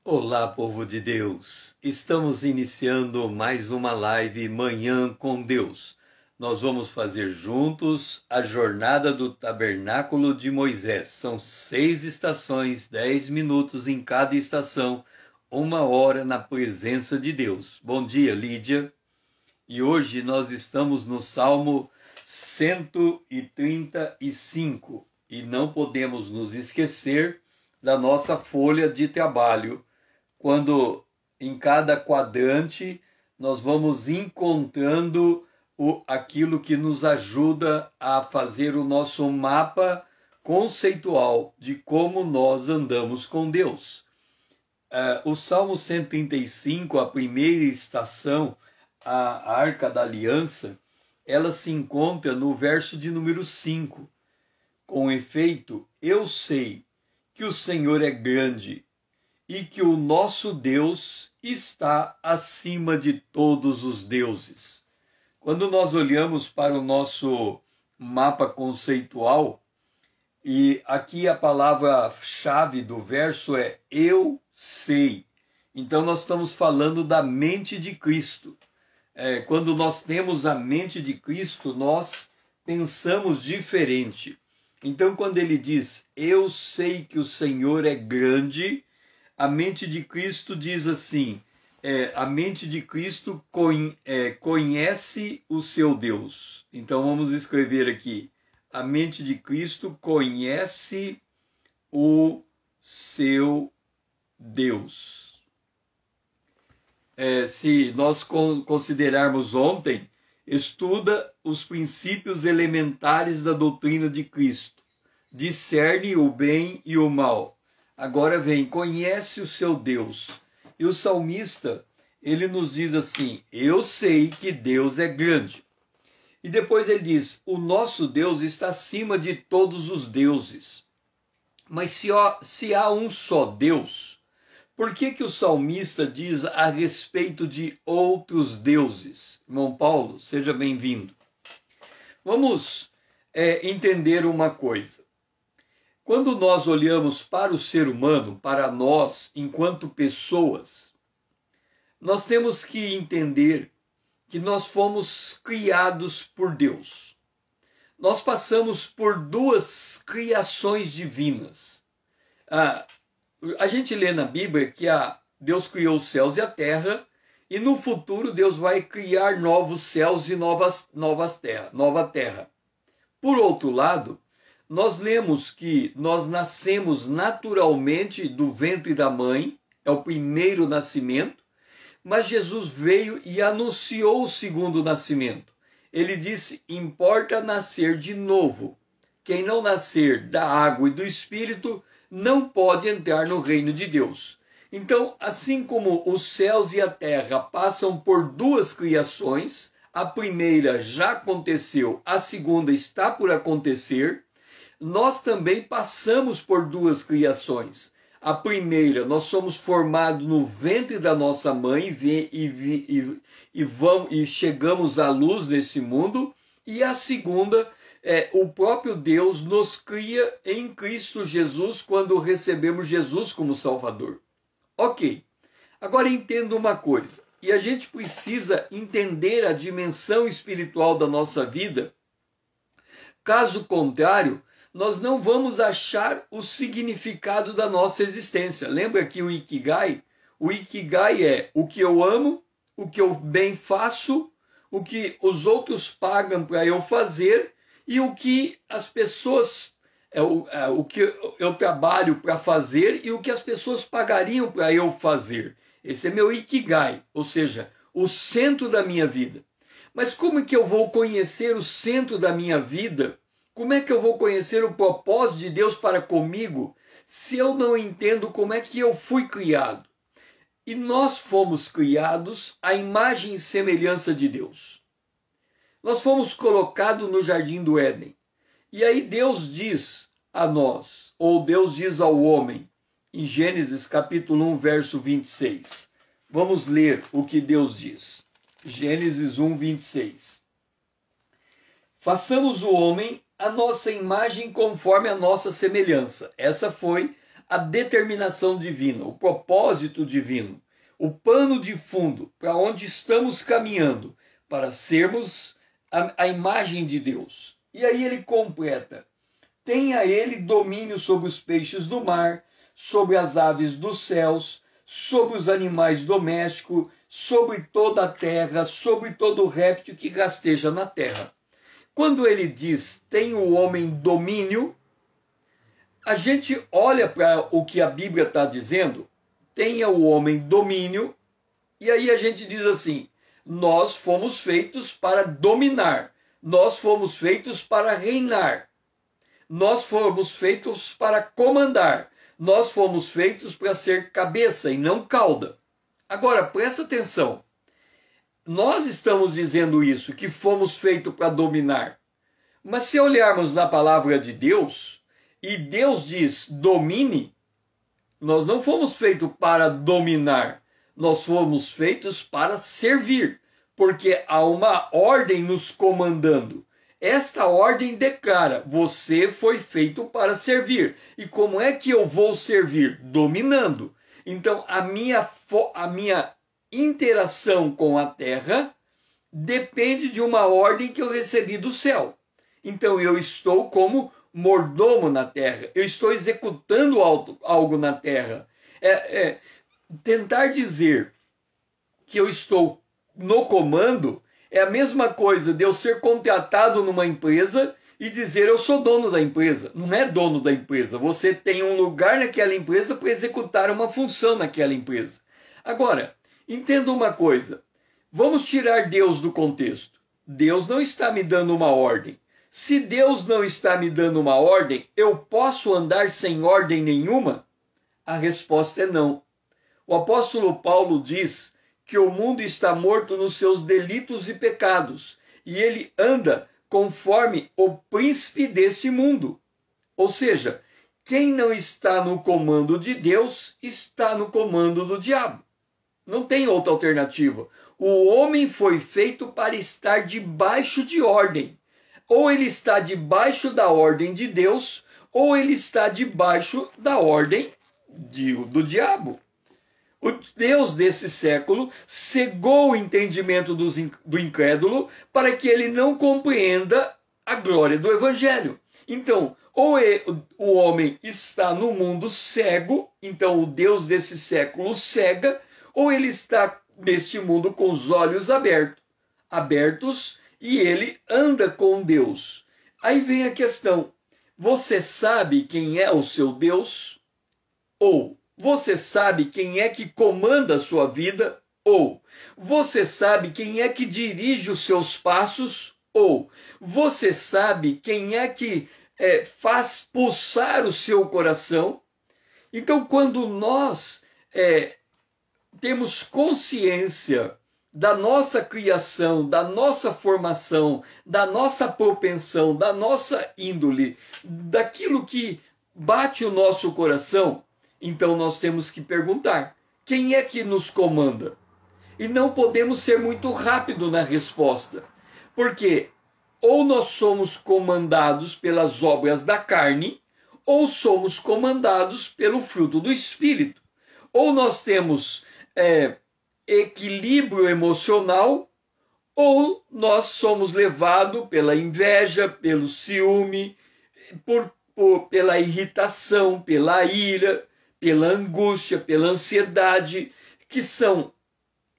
Olá, povo de Deus! Estamos iniciando mais uma live Manhã com Deus. Nós vamos fazer juntos a jornada do Tabernáculo de Moisés. São 6 estações, 10 minutos em cada estação, 1 hora na presença de Deus. Bom dia, Lídia. E hoje nós estamos no Salmo 135 e não podemos nos esquecer da nossa folha de trabalho, quando em cada quadrante nós vamos encontrando aquilo que nos ajuda a fazer o nosso mapa conceitual de como nós andamos com Deus. O Salmo 135, a primeira estação, a Arca da Aliança, ela se encontra no verso de número 5. Com efeito, eu sei que o Senhor é grande e que o nosso Deus está acima de todos os deuses. Quando nós olhamos para o nosso mapa conceitual, e aqui a palavra-chave do verso é eu sei. Então nós estamos falando da mente de Cristo. Quando nós temos a mente de Cristo, nós pensamos diferente. Então quando ele diz, eu sei que o Senhor é grande, a mente de Cristo diz assim, a mente de Cristo conhece o seu Deus. Então vamos escrever aqui, a mente de Cristo conhece o seu Deus. Se nós considerarmos ontem, estuda os princípios elementares da doutrina de Cristo, discerne o bem e o mal. Agora vem, conhece o seu Deus. E o salmista, ele nos diz assim, eu sei que Deus é grande. E depois ele diz, o nosso Deus está acima de todos os deuses. Mas se há um só Deus, por que o salmista diz a respeito de outros deuses? Irmão Paulo, seja bem-vindo. Vamos entender uma coisa. Quando nós olhamos para o ser humano, para nós, enquanto pessoas, nós temos que entender que nós fomos criados por Deus. Nós passamos por 2 criações divinas. A gente lê na Bíblia que Deus criou os céus e a terra, e no futuro Deus vai criar novos céus e nova terra. Por outro lado, nós lemos que nós nascemos naturalmente do ventre da mãe, é o primeiro nascimento, mas Jesus veio e anunciou o segundo nascimento. Ele disse, importa nascer de novo. Quem não nascer da água e do Espírito não pode entrar no reino de Deus. Então, assim como os céus e a terra passam por 2 criações, a primeira já aconteceu, a segunda está por acontecer, nós também passamos por 2 criações. A primeira, nós somos formados no ventre da nossa mãe e chegamos à luz nesse mundo. E a segunda, o próprio Deus nos cria em Cristo Jesus quando recebemos Jesus como Salvador. Ok, agora entenda uma coisa. E a gente precisa entender a dimensão espiritual da nossa vida. Caso contrário, nós não vamos achar o significado da nossa existência. Lembra que o Ikigai é o que eu amo, o que eu bem faço, o que os outros pagam para eu fazer e o que as pessoas, o que eu trabalho para fazer e o que as pessoas pagariam para eu fazer. Esse é meu Ikigai, ou seja, o centro da minha vida. Mas como é que eu vou conhecer o centro da minha vida? Como é que eu vou conhecer o propósito de Deus para comigo se eu não entendo como é que eu fui criado? E nós fomos criados à imagem e semelhança de Deus. Nós fomos colocados no jardim do Éden. E aí Deus diz a nós, ou Deus diz ao homem, em Gênesis capítulo 1, verso 26. Vamos ler o que Deus diz. Gênesis 1, 26. Façamos o homem a nossa imagem conforme a nossa semelhança. Essa foi a determinação divina, o propósito divino, o pano de fundo para onde estamos caminhando para sermos a imagem de Deus. E aí ele completa: tenha ele domínio sobre os peixes do mar, sobre as aves dos céus, sobre os animais domésticos, sobre toda a terra, sobre todo réptil que rasteja na terra. Quando ele diz tem o homem domínio, a gente olha para o que a Bíblia está dizendo, tenha o homem domínio, e aí a gente diz assim: nós fomos feitos para dominar, nós fomos feitos para reinar, nós fomos feitos para comandar, nós fomos feitos para ser cabeça e não cauda. Agora, presta atenção, nós estamos dizendo isso, que fomos feitos para dominar, mas se olharmos na palavra de Deus, e Deus diz domine, nós não fomos feitos para dominar, nós fomos feitos para servir, porque há uma ordem nos comandando. Esta ordem declara: você foi feito para servir. E como é que eu vou servir? Dominando. Então a minha interação com a terra depende de uma ordem que eu recebi do céu. Então eu estou como mordomo na terra, eu estou executando algo na terra. Tentar dizer que eu estou no comando é a mesma coisa de eu ser contratado numa empresa e dizer eu sou dono da empresa. Não é dono da empresa, você tem um lugar naquela empresa para executar uma função naquela empresa. Agora, entenda uma coisa, vamos tirar Deus do contexto. Deus não está me dando uma ordem. Se Deus não está me dando uma ordem, eu posso andar sem ordem nenhuma? A resposta é não. O apóstolo Paulo diz que o mundo está morto nos seus delitos e pecados, e ele anda conforme o príncipe desse mundo. Ou seja, quem não está no comando de Deus, está no comando do diabo. Não tem outra alternativa. O homem foi feito para estar debaixo de ordem. Ou ele está debaixo da ordem de Deus, ou ele está debaixo da ordem do diabo. O Deus desse século cegou o entendimento do incrédulo para que ele não compreenda a glória do evangelho. Então, ou o homem está no mundo cego, então o Deus desse século cega, ou ele está neste mundo com os olhos abertos, e ele anda com Deus. Aí vem a questão: você sabe quem é o seu Deus? Ou você sabe quem é que comanda a sua vida? Ou você sabe quem é que dirige os seus passos? Ou você sabe quem é que faz pulsar o seu coração? Então, quando nós temos consciência da nossa criação, da nossa formação, da nossa propensão, da nossa índole, daquilo que bate o nosso coração, então nós temos que perguntar: quem é que nos comanda? E não podemos ser muito rápido na resposta, porque ou nós somos comandados pelas obras da carne, ou somos comandados pelo fruto do Espírito. Ou nós temos equilíbrio emocional, ou nós somos levados pela inveja, pelo ciúme, pela irritação, pela ira, pela angústia, pela ansiedade, que são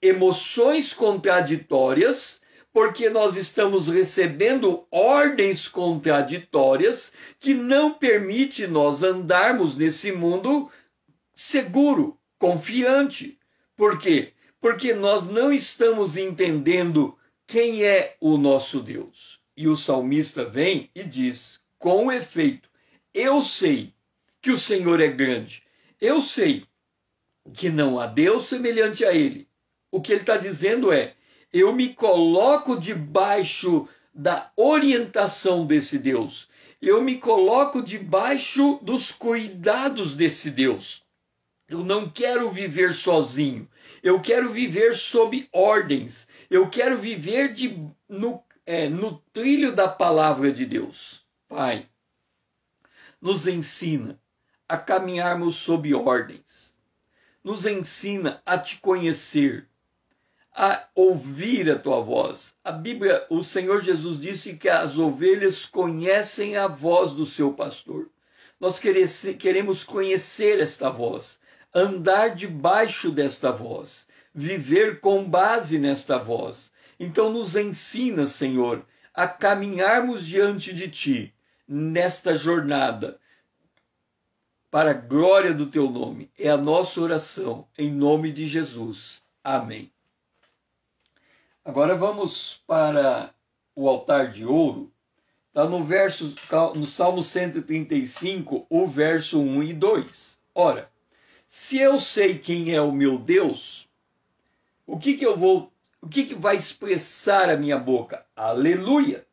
emoções contraditórias, porque nós estamos recebendo ordens contraditórias que não permitem nós andarmos nesse mundo seguro, confiante. Por quê? Porque nós não estamos entendendo quem é o nosso Deus. E o salmista vem e diz: com efeito, eu sei que o Senhor é grande, eu sei que não há Deus semelhante a ele. O que ele está dizendo é: eu me coloco debaixo da orientação desse Deus, eu me coloco debaixo dos cuidados desse Deus. Eu não quero viver sozinho, eu quero viver sob ordens, eu quero viver no trilho da palavra de Deus. Pai, nos ensina a caminharmos sob ordens. Nos ensina a te conhecer, a ouvir a tua voz. A Bíblia, o Senhor Jesus disse que as ovelhas conhecem a voz do seu pastor. Nós queremos conhecer esta voz, andar debaixo desta voz, viver com base nesta voz. Então nos ensina, Senhor, a caminharmos diante de Ti, nesta jornada, para a glória do Teu nome. É a nossa oração, em nome de Jesus. Amém. Agora vamos para o altar de ouro. Está no Salmo 135, o verso 1 e 2. Ora, se eu sei quem é o meu Deus, o que vai expressar a minha boca? Aleluia!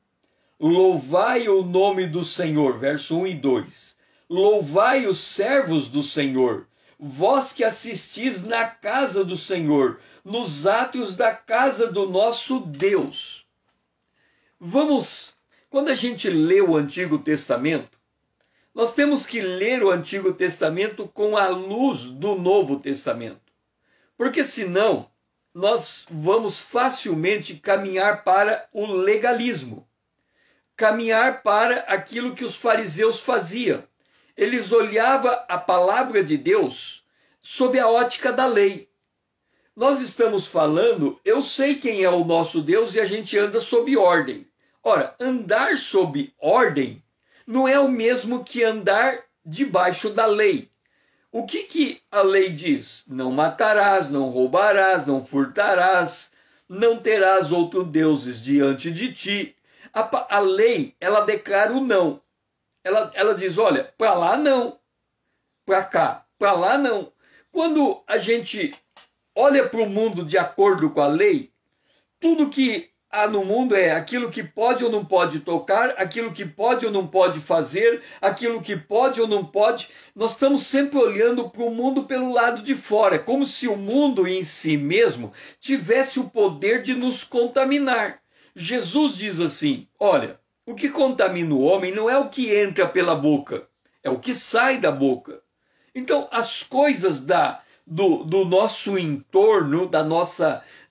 Louvai o nome do Senhor, verso 1 e 2. Louvai os servos do Senhor, vós que assistis na casa do Senhor, nos átrios da casa do nosso Deus. Quando a gente lê o Antigo Testamento, nós temos que ler o Antigo Testamento com a luz do Novo Testamento. Porque senão, nós vamos facilmente caminhar para o legalismo. Caminhar para aquilo que os fariseus faziam. Eles olhavam a palavra de Deus sob a ótica da lei. Nós estamos falando, eu sei quem é o nosso Deus e a gente anda sob ordem. Ora, andar sob ordem não é o mesmo que andar debaixo da lei. O que a lei diz? Não matarás, não roubarás, não furtarás, não terás outros deuses diante de ti. A lei, ela declara o não. Ela diz, olha, para lá não, para cá, para lá não. Quando a gente olha para o mundo de acordo com a lei, tudo que há no mundo é aquilo que pode ou não pode tocar, aquilo que pode ou não pode fazer, aquilo que pode ou não pode. Nós estamos sempre olhando para o mundo pelo lado de fora, como se o mundo em si mesmo tivesse o poder de nos contaminar. Jesus diz assim, olha, o que contamina o homem não é o que entra pela boca, é o que sai da boca. Então, as coisas do nosso entorno,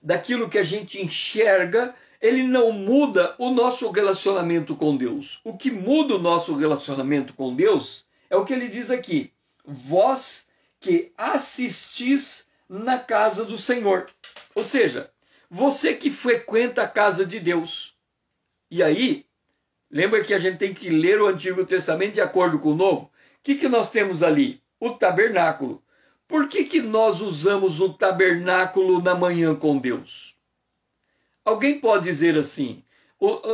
daquilo que a gente enxerga, ele não muda o nosso relacionamento com Deus. O que muda o nosso relacionamento com Deus é o que ele diz aqui. Vós que assistis na casa do Senhor. Ou seja, você que frequenta a casa de Deus. E aí, lembra que a gente tem que ler o Antigo Testamento de acordo com o Novo? O que nós temos ali? O tabernáculo. Por que nós usamos o tabernáculo na manhã com Deus? Alguém pode dizer assim,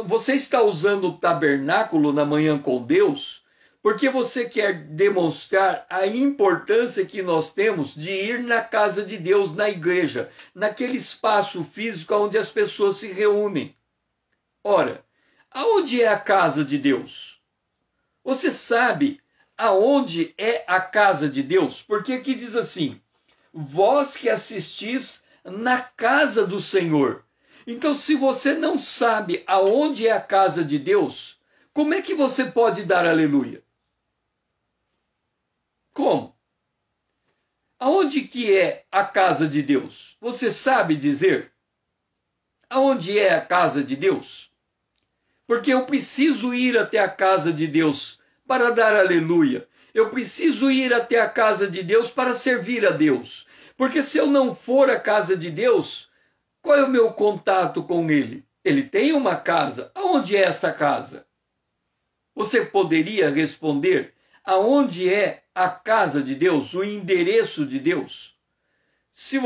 você está usando o tabernáculo na manhã com Deus porque você quer demonstrar a importância que nós temos de ir na casa de Deus, na igreja, naquele espaço físico onde as pessoas se reúnem. Ora, aonde é a casa de Deus? Você sabe aonde é a casa de Deus? Porque aqui diz assim, vós que assistis na casa do Senhor. Então, se você não sabe aonde é a casa de Deus, como é que você pode dar aleluia? Como? Aonde que é a casa de Deus? Você sabe dizer? Aonde é a casa de Deus? Porque eu preciso ir até a casa de Deus para dar aleluia. Eu preciso ir até a casa de Deus para servir a Deus. Porque se eu não for à casa de Deus, qual é o meu contato com Ele? Ele tem uma casa. Aonde é esta casa? Você poderia responder aonde é a casa de Deus, o endereço de Deus? Se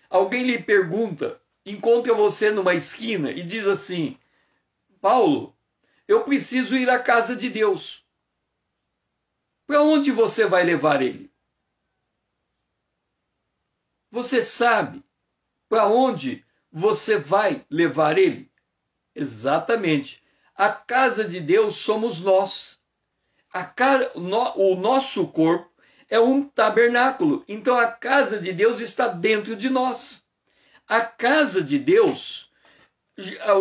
alguém lhe pergunta, encontra você numa esquina e diz assim, Paulo, eu preciso ir à casa de Deus. Para onde você vai levar ele? Você sabe para onde você vai levar ele? Exatamente. A casa de Deus somos nós. O nosso corpo é um tabernáculo. Então a casa de Deus está dentro de nós. A casa de Deus,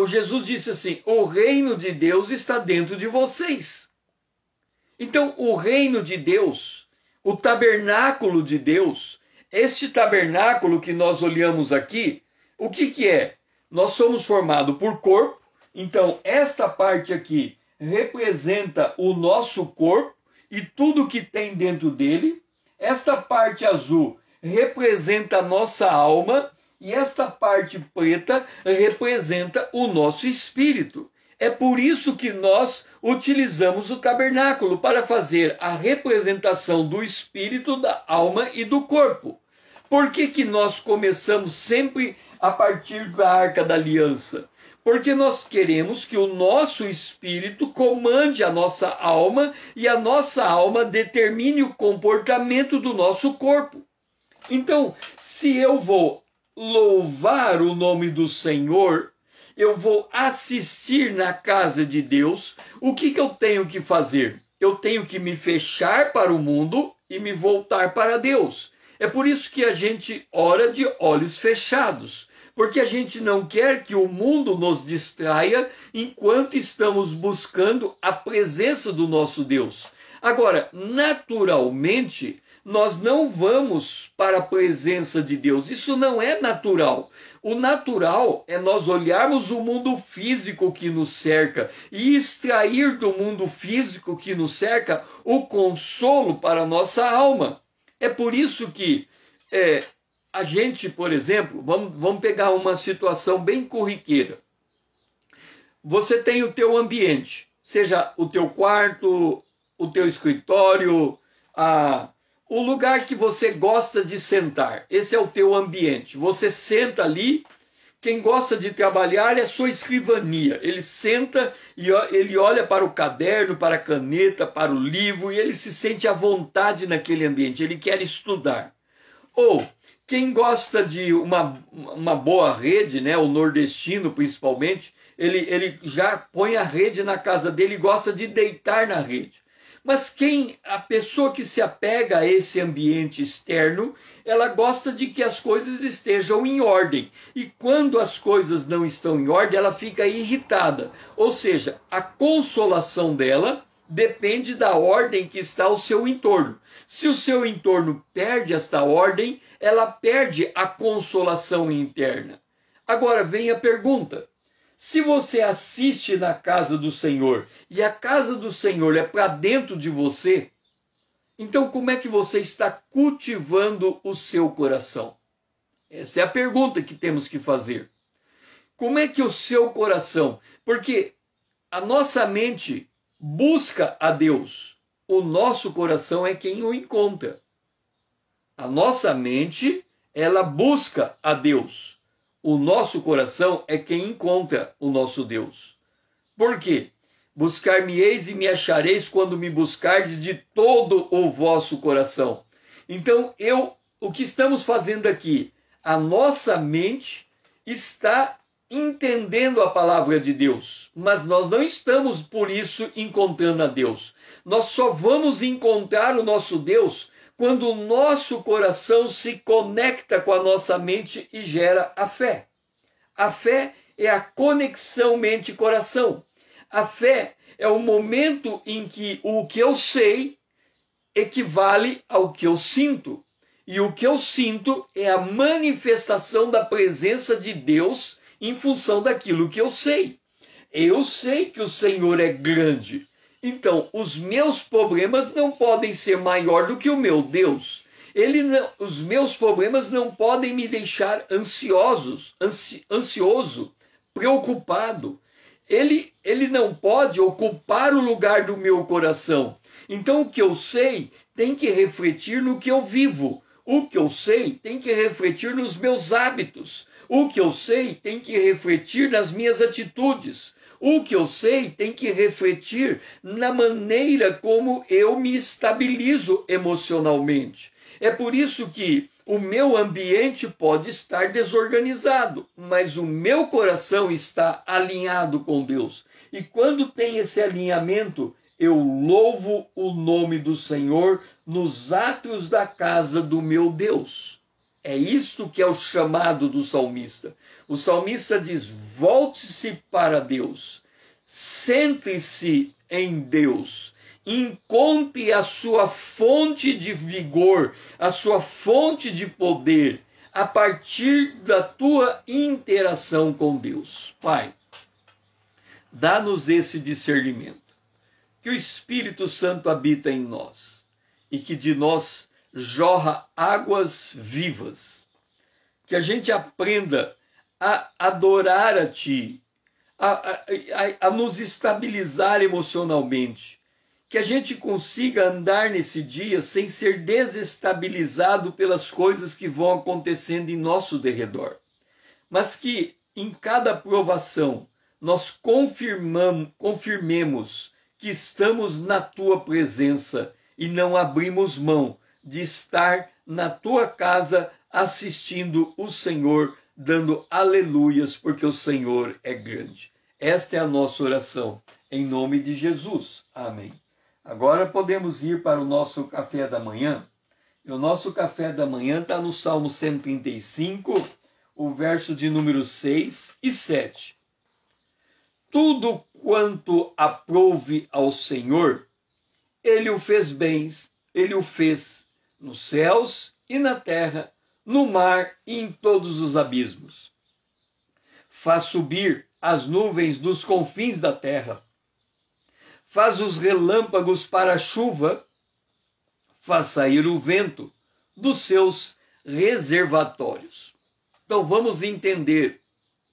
Jesus disse assim, o reino de Deus está dentro de vocês. Então, o reino de Deus, o tabernáculo de Deus. Este tabernáculo que nós olhamos aqui, o que que é? Nós somos formados por corpo, então esta parte aqui representa o nosso corpo e tudo que tem dentro dele. Esta parte azul representa a nossa alma e esta parte preta representa o nosso espírito. É por isso que nós utilizamos o tabernáculo, para fazer a representação do espírito, da alma e do corpo. Por que que nós começamos sempre a partir da Arca da Aliança? Porque nós queremos que o nosso espírito comande a nossa alma e a nossa alma determine o comportamento do nosso corpo. Então, se eu vou louvar o nome do Senhor, eu vou assistir na casa de Deus, o que que eu tenho que fazer? Eu tenho que me fechar para o mundo e me voltar para Deus. É por isso que a gente ora de olhos fechados, porque a gente não quer que o mundo nos distraia enquanto estamos buscando a presença do nosso Deus. Agora, naturalmente, nós não vamos para a presença de Deus. Isso não é natural. O natural é nós olharmos o mundo físico que nos cerca e extrair do mundo físico que nos cerca o consolo para a nossa alma. É por isso que a gente, por exemplo, vamos pegar uma situação bem corriqueira. Você tem o teu ambiente, seja o teu quarto, o teu escritório, o lugar que você gosta de sentar. Esse é o teu ambiente. Você senta ali. Quem gosta de trabalhar é a sua escrivania. Ele senta e ele olha para o caderno, para a caneta, para o livro, e ele se sente à vontade naquele ambiente. Ele quer estudar. Ou quem gosta de uma boa rede, né, o nordestino principalmente, ele já põe a rede na casa dele e gosta de deitar na rede. Mas a pessoa que se apega a esse ambiente externo, ela gosta de que as coisas estejam em ordem. E quando as coisas não estão em ordem, ela fica irritada. Ou seja, a consolação dela depende da ordem que está ao seu entorno. Se o seu entorno perde esta ordem, ela perde a consolação interna. Agora vem a pergunta. Se você assiste na casa do Senhor e a casa do Senhor é para dentro de você, então como é que você está cultivando o seu coração? Essa é a pergunta que temos que fazer. Como é que o seu coração... Porque a nossa mente busca a Deus, o nosso coração é quem o encontra. A nossa mente, ela busca a Deus. O nosso coração é quem encontra o nosso Deus. Por quê? Buscar-me-eis e me achareis quando me buscardes de todo o vosso coração. Então, o que estamos fazendo aqui? A nossa mente está entendendo a palavra de Deus, mas nós não estamos, por isso, encontrando a Deus. Nós só vamos encontrar o nosso Deus quando o nosso coração se conecta com a nossa mente e gera a fé. A fé é a conexão mente-coração. A fé é o momento em que o que eu sei equivale ao que eu sinto. E o que eu sinto é a manifestação da presença de Deus em função daquilo que eu sei. Eu sei que o Senhor é grande. Então, os meus problemas não podem ser maior do que o meu Deus. Os meus problemas não podem me deixar ansioso, preocupado. Ele não pode ocupar o lugar do meu coração. Então, o que eu sei tem que refletir no que eu vivo. O que eu sei tem que refletir nos meus hábitos. O que eu sei tem que refletir nas minhas atitudes. O que eu sei tem que refletir na maneira como eu me estabilizo emocionalmente. É por isso que o meu ambiente pode estar desorganizado, mas o meu coração está alinhado com Deus. E quando tem esse alinhamento, eu louvo o nome do Senhor nos átrios da casa do meu Deus. É isto que é o chamado do salmista. O salmista diz: volte-se para Deus, centre-se em Deus. encontre a sua fonte de vigor, a sua fonte de poder, a partir da tua interação com Deus. Pai, dá-nos esse discernimento, que o Espírito Santo habita em nós e que de nós jorra águas vivas, que a gente aprenda a adorar a Ti, a nos estabilizar emocionalmente, que a gente consiga andar nesse dia sem ser desestabilizado pelas coisas que vão acontecendo em nosso derredor, mas que em cada provação nós confirmemos que estamos na Tua presença e não abrimos mão de estar na Tua casa assistindo o Senhor, dando aleluias, porque o Senhor é grande. Esta é a nossa oração, em nome de Jesus. Amém. Agora podemos ir para o nosso café da manhã. E o nosso café da manhã está no Salmo 135, o verso de número 6 e 7. Tudo quanto aprouve ao Senhor, Ele o fez bens, Ele o fez nos céus e na terra, no mar e em todos os abismos. Faz subir as nuvens dos confins da terra, faz os relâmpagos para a chuva, faz sair o vento dos seus reservatórios. Então vamos entender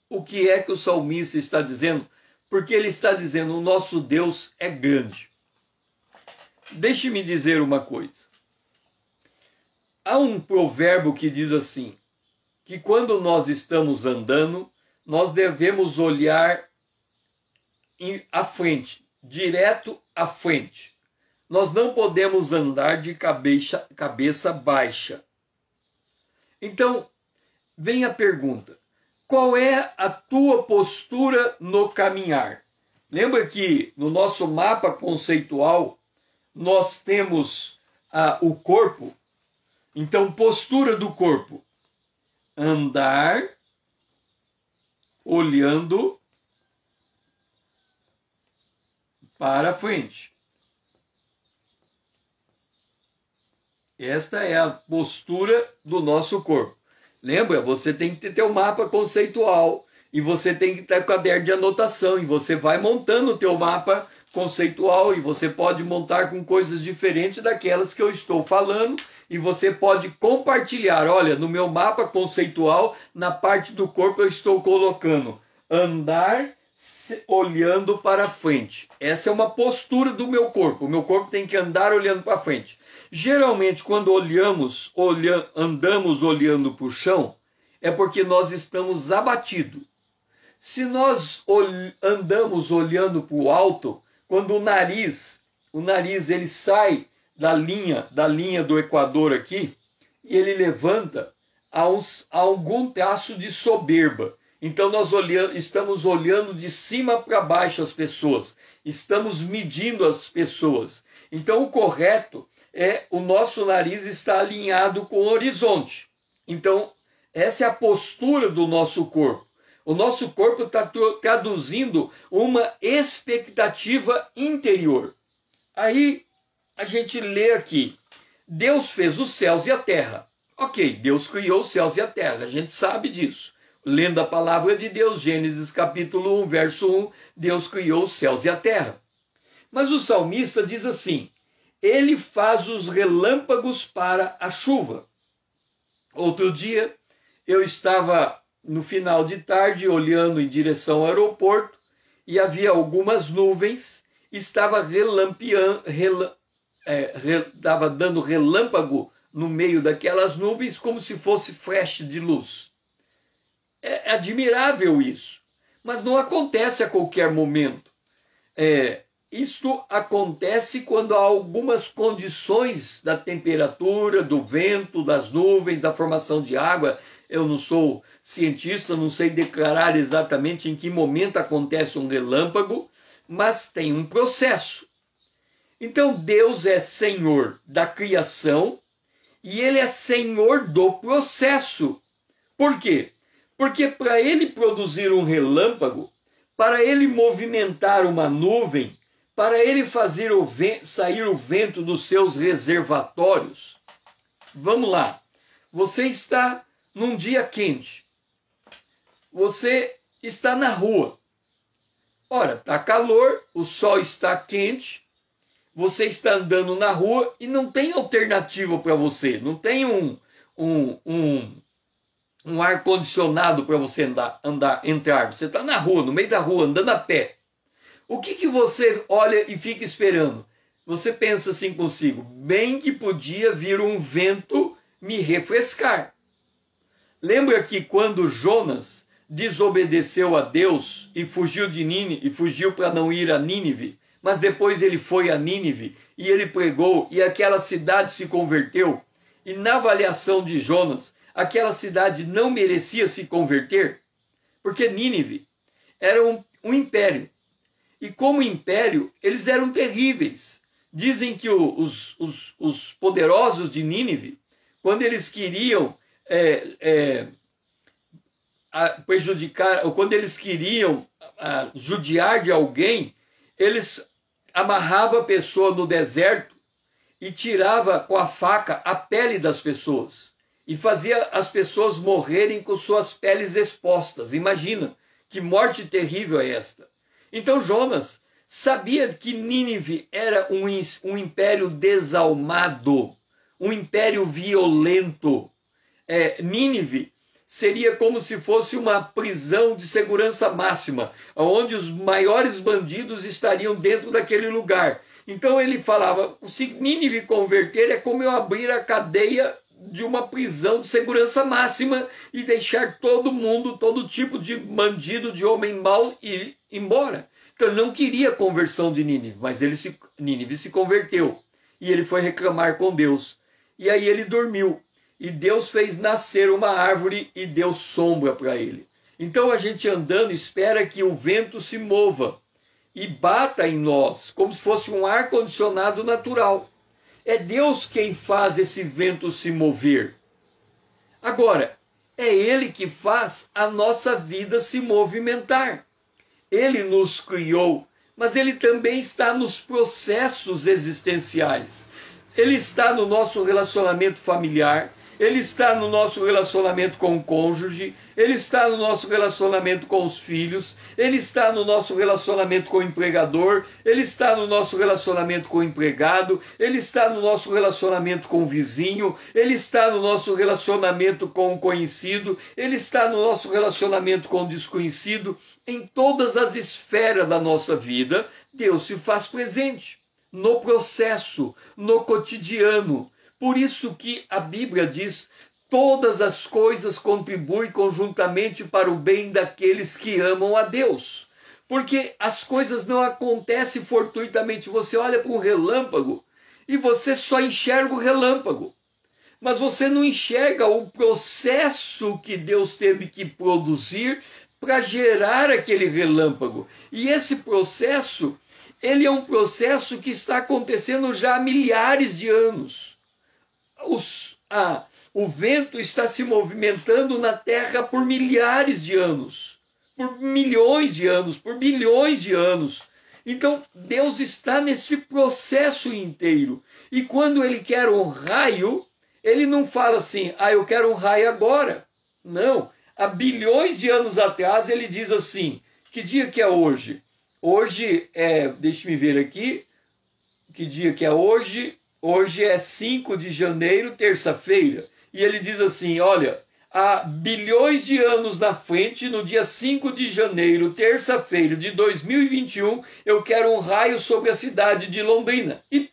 o que é que o salmista está dizendo, porque ele está dizendo: o nosso Deus é grande. Deixe-me dizer uma coisa. Há um provérbio que diz assim, que quando nós estamos andando, nós devemos olhar à frente, direto à frente. Nós não podemos andar de cabeça baixa. Então, vem a pergunta: qual é a tua postura no caminhar? Lembra que no nosso mapa conceitual nós temos o corpo? Então, postura do corpo: andar olhando para frente. Esta é a postura do nosso corpo. Lembra? Você tem que ter o mapa conceitual e você tem que ter o caderno de anotação e você vai montando o teu mapa conceitual e você pode montar com coisas diferentes daquelas que eu estou falando e você pode compartilhar. Olha, no meu mapa conceitual, na parte do corpo eu estou colocando andar olhando para frente. Essa é uma postura do meu corpo. O meu corpo tem que andar olhando para frente. Geralmente, quando andamos olhando para o chão, é porque nós estamos abatidos. Se nós andamos olhando para o alto, quando o nariz ele sai da linha do Equador aqui, e ele levanta a algum traço de soberba. Então nós estamos olhando de cima para baixo as pessoas, estamos medindo as pessoas. Então o correto é o nosso nariz estar alinhado com o horizonte. Então essa é a postura do nosso corpo. O nosso corpo está traduzindo uma expectativa interior. Aí a gente lê aqui: Deus fez os céus e a terra. Ok, Deus criou os céus e a terra, a gente sabe disso. Lendo a palavra de Deus, Gênesis capítulo 1, verso 1, Deus criou os céus e a terra. Mas o salmista diz assim: Ele faz os relâmpagos para a chuva. Outro dia, eu estava no final de tarde olhando em direção ao aeroporto e havia algumas nuvens, estava estava dando relâmpago no meio daquelas nuvens como se fosse flash de luz. É admirável isso, mas não acontece a qualquer momento. Isto acontece quando há algumas condições da temperatura, do vento, das nuvens, da formação de água. Eu não sou cientista, não sei declarar exatamente em que momento acontece um relâmpago, mas tem um processo. Então Deus é Senhor da criação e Ele é Senhor do processo. Por quê? Porque para Ele produzir um relâmpago, para Ele movimentar uma nuvem, para ele fazer sair o vento dos seus reservatórios. Vamos lá. Você está num dia quente. Você está na rua. Ora, está calor, o sol está quente. Você está andando na rua e não tem alternativa para você. Não tem um ar-condicionado para você entrar. Você está na rua, no meio da rua, andando a pé. O que você olha e fica esperando? Você pensa assim consigo, bem que podia vir um vento me refrescar. Lembra que quando Jonas desobedeceu a Deus e fugiu de Nínive, e fugiu para não ir a Nínive, mas depois ele foi a Nínive e ele pregou e aquela cidade se converteu, e na avaliação de Jonas, aquela cidade não merecia se converter, porque Nínive era um império. E como império, eles eram terríveis. Dizem que os poderosos de Nínive, quando eles queriam prejudicar, ou quando eles queriam judiar de alguém, eles amarravam a pessoa no deserto e tirava com a faca a pele das pessoas. E fazia as pessoas morrerem com suas peles expostas. Imagina, que morte terrível é esta. Então Jonas sabia que Nínive era um império desalmado, um império violento. Nínive seria como se fosse uma prisão de segurança máxima, onde os maiores bandidos estariam dentro daquele lugar. Então ele falava, se Nínive converter é como eu abrir a cadeia de uma prisão de segurança máxima e deixar todo mundo, todo tipo de bandido, de homem mau ir embora. Então ele não queria a conversão de Nínive, mas Nínive se converteu e ele foi reclamar com Deus. E aí ele dormiu e Deus fez nascer uma árvore e deu sombra para ele. Então a gente andando espera que o vento se mova e bata em nós como se fosse um ar-condicionado natural. É Deus quem faz esse vento se mover. Agora, é Ele que faz a nossa vida se movimentar. Ele nos criou, mas Ele também está nos processos existenciais. Ele está no nosso relacionamento familiar, Ele está no nosso relacionamento com o cônjuge, Ele está no nosso relacionamento com os filhos, Ele está no nosso relacionamento com o empregador, Ele está no nosso relacionamento com o empregado, Ele está no nosso relacionamento com o vizinho, Ele está no nosso relacionamento com o conhecido, Ele está no nosso relacionamento com o desconhecido. Em todas as esferas da nossa vida, Deus se faz presente, no processo, no cotidiano. Por isso que a Bíblia diz, todas as coisas contribuem conjuntamente para o bem daqueles que amam a Deus. Porque as coisas não acontecem fortuitamente. Você olha para um relâmpago e você só enxerga o relâmpago. Mas você não enxerga o processo que Deus teve que produzir para gerar aquele relâmpago. E esse processo, ele é um processo que está acontecendo já há milhares de anos. O vento está se movimentando na Terra por milhares de anos, por milhões de anos, por bilhões de anos. Então, Deus está nesse processo inteiro. E quando Ele quer um raio, Ele não fala assim, eu quero um raio agora. Não. Há bilhões de anos atrás, Ele diz assim, que dia que é hoje? Hoje deixa-me ver aqui, que dia que é hoje? Hoje é 5 de janeiro, terça-feira. E ele diz assim, olha, há bilhões de anos na frente, no dia 5 de janeiro, terça-feira de 2021, eu quero um raio sobre a cidade de Londrina. E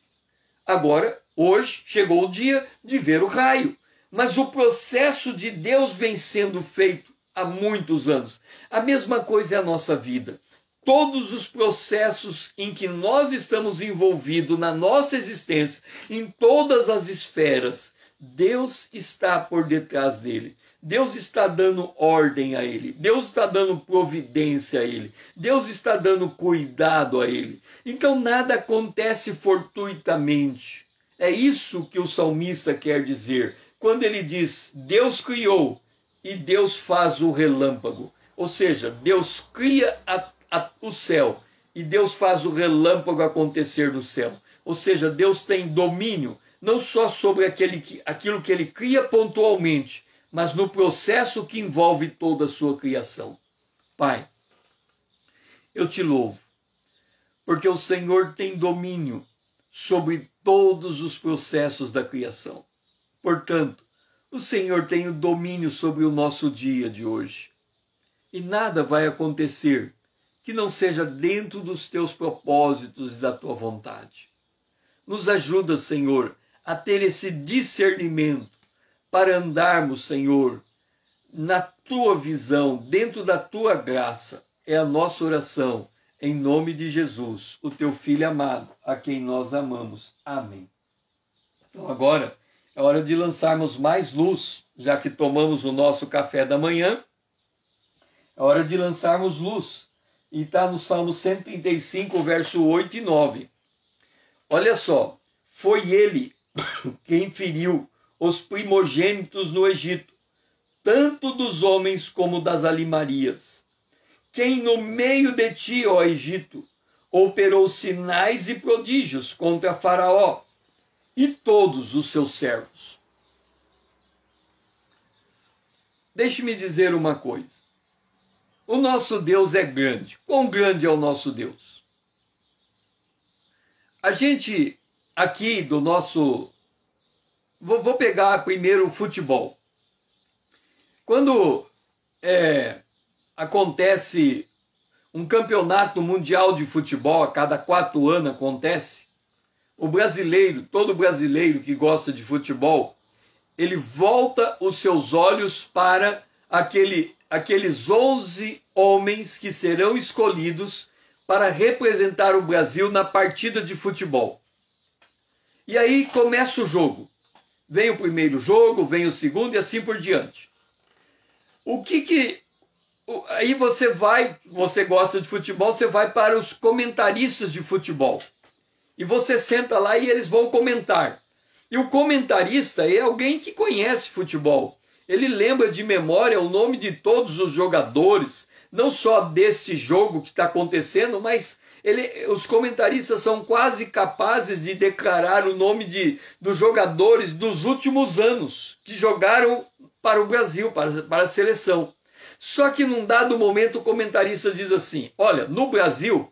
agora, hoje, chegou o dia de ver o raio. Mas o processo de Deus vem sendo feito há muitos anos. A mesma coisa é a nossa vida. Todos os processos em que nós estamos envolvidos na nossa existência, em todas as esferas, Deus está por detrás dele. Deus está dando ordem a ele. Deus está dando providência a ele. Deus está dando cuidado a ele. Então nada acontece fortuitamente. É isso que o salmista quer dizer quando ele diz, Deus criou e Deus faz o relâmpago. Ou seja, Deus cria o céu e Deus faz o relâmpago acontecer no céu. Ou seja, Deus tem domínio não só sobre aquilo que ele cria pontualmente, mas no processo que envolve toda a sua criação. Pai, eu te louvo, porque o Senhor tem domínio sobre todos os processos da criação. Portanto, o Senhor tem o domínio sobre o nosso dia de hoje. E nada vai acontecer que não seja dentro dos teus propósitos e da tua vontade. Nos ajuda, Senhor, a ter esse discernimento para andarmos, Senhor, na tua visão, dentro da tua graça. É a nossa oração, em nome de Jesus, o teu Filho amado, a quem nós amamos. Amém. Então agora é hora de lançarmos mais luz, já que tomamos o nosso café da manhã. É hora de lançarmos luz. E está no Salmo 135, verso 8 e 9. Olha só, foi ele quem feriu os primogênitos no Egito, tanto dos homens como das alimarias. Quem no meio de ti, ó Egito, operou sinais e prodígios contra Faraó e todos os seus servos. Deixe-me dizer uma coisa. O nosso Deus é grande. Quão grande é o nosso Deus? A gente aqui do nosso... Vou pegar primeiro o futebol. Quando acontece um campeonato mundial de futebol, a cada 4 anos acontece, o brasileiro, todo brasileiro que gosta de futebol, ele volta os seus olhos para aqueles 11 homens que serão escolhidos para representar o Brasil na partida de futebol. E aí começa o jogo. Vem o primeiro jogo, vem o segundo e assim por diante. Aí você gosta de futebol, você vai para os comentaristas de futebol. E você senta lá e eles vão comentar. E o comentarista é alguém que conhece futebol. Ele lembra de memória o nome de todos os jogadores, não só deste jogo que está acontecendo, mas os comentaristas são quase capazes de declarar o nome dos jogadores dos últimos anos que jogaram para o Brasil, para a seleção. Só que num dado momento o comentarista diz assim, olha, no Brasil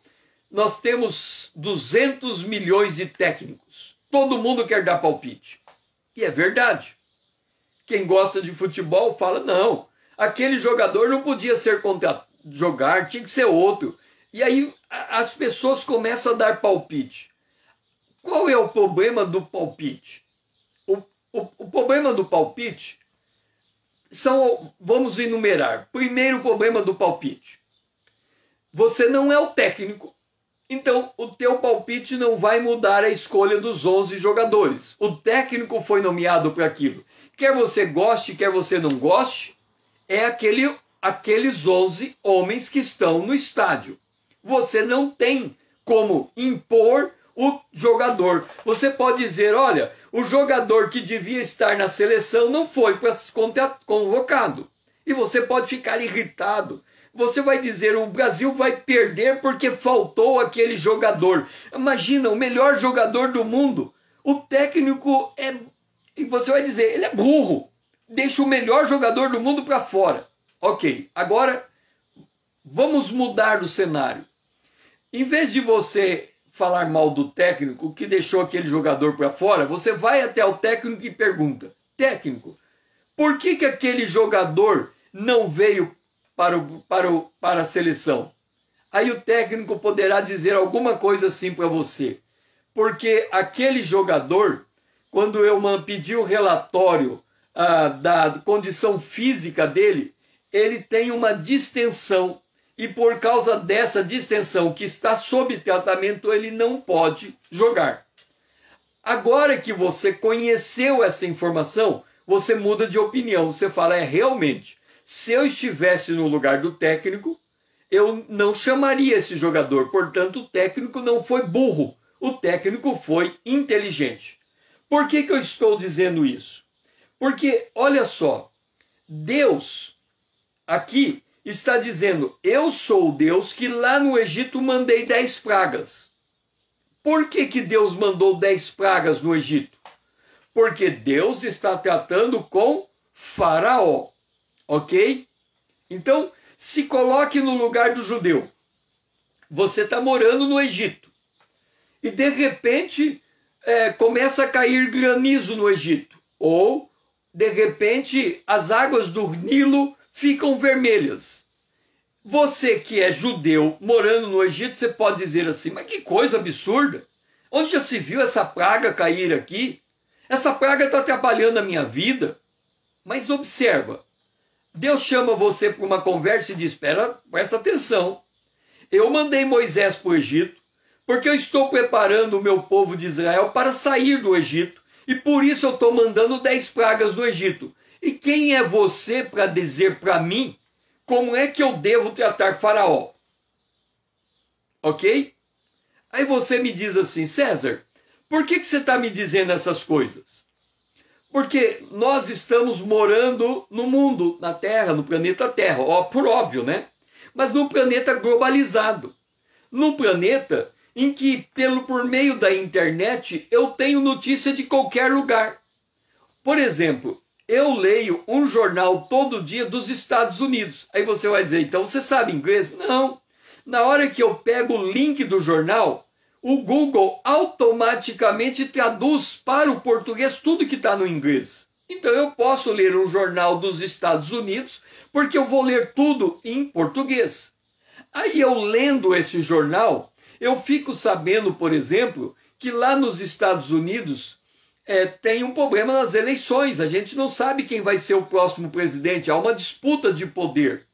nós temos 200 milhões de técnicos, todo mundo quer dar palpite. E é verdade. Quem gosta de futebol fala, não, aquele jogador não podia ser jogar, tinha que ser outro. E aí as pessoas começam a dar palpite. Qual é o problema do palpite? O problema do palpite vamos enumerar. Primeiro problema do palpite. Você não é o técnico, então o teu palpite não vai mudar a escolha dos 11 jogadores. O técnico foi nomeado para aquilo. Quer você goste, quer você não goste, é aqueles 11 homens que estão no estádio. Você não tem como impor o jogador. Você pode dizer, olha, o jogador que devia estar na seleção não foi convocado. E você pode ficar irritado. Você vai dizer, o Brasil vai perder porque faltou aquele jogador. Imagina, o melhor jogador do mundo. O técnico é... E você vai dizer, ele é burro. Deixa o melhor jogador do mundo para fora. Ok, agora vamos mudar o cenário. Em vez de você falar mal do técnico que deixou aquele jogador para fora, você vai até o técnico e pergunta, técnico, por que aquele jogador não veio para a seleção? Aí o técnico poderá dizer alguma coisa assim para você, porque aquele jogador, quando eu pedi o relatório da condição física dele, ele tem uma distensão. E por causa dessa distensão que está sob tratamento, ele não pode jogar. Agora que você conheceu essa informação, você muda de opinião. Você fala, realmente, se eu estivesse no lugar do técnico, eu não chamaria esse jogador. Portanto, o técnico não foi burro. O técnico foi inteligente. Por que eu estou dizendo isso? Porque, olha só, Deus, aqui, está dizendo: eu sou o Deus que lá no Egito mandei 10 pragas. Por que Deus mandou 10 pragas no Egito? Porque Deus está tratando com Faraó, ok? Então, se coloque no lugar do judeu. Você está morando no Egito e de repente começa a cair granizo no Egito, ou de repente as águas do Nilo ficam vermelhas. Você que é judeu morando no Egito, você pode dizer assim: mas que coisa absurda! Onde já se viu essa praga cair aqui? Essa praga está atrapalhando a minha vida. Mas observa, Deus chama você para uma conversa e diz: presta atenção. Eu mandei Moisés para o Egito, porque eu estou preparando o meu povo de Israel para sair do Egito, e por isso eu estou mandando 10 pragas no Egito. E quem é você para dizer para mim como é que eu devo tratar Faraó? Ok? Aí você me diz assim: César, por que você está me dizendo essas coisas? Porque nós estamos morando no mundo, na Terra, no planeta Terra, por óbvio, né? Mas num planeta globalizado. Num planeta em que, por meio da internet, eu tenho notícia de qualquer lugar. Por exemplo, eu leio um jornal todo dia dos Estados Unidos. Aí você vai dizer: então você sabe inglês? Não. Na hora que eu pego o link do jornal, o Google automaticamente traduz para o português tudo que está no inglês. Então eu posso ler um jornal dos Estados Unidos, porque eu vou ler tudo em português. Aí eu lendo esse jornal, eu fico sabendo, por exemplo, que lá nos Estados Unidos tem um problema nas eleições. A gente não sabe quem vai ser o próximo presidente, há uma disputa de poder.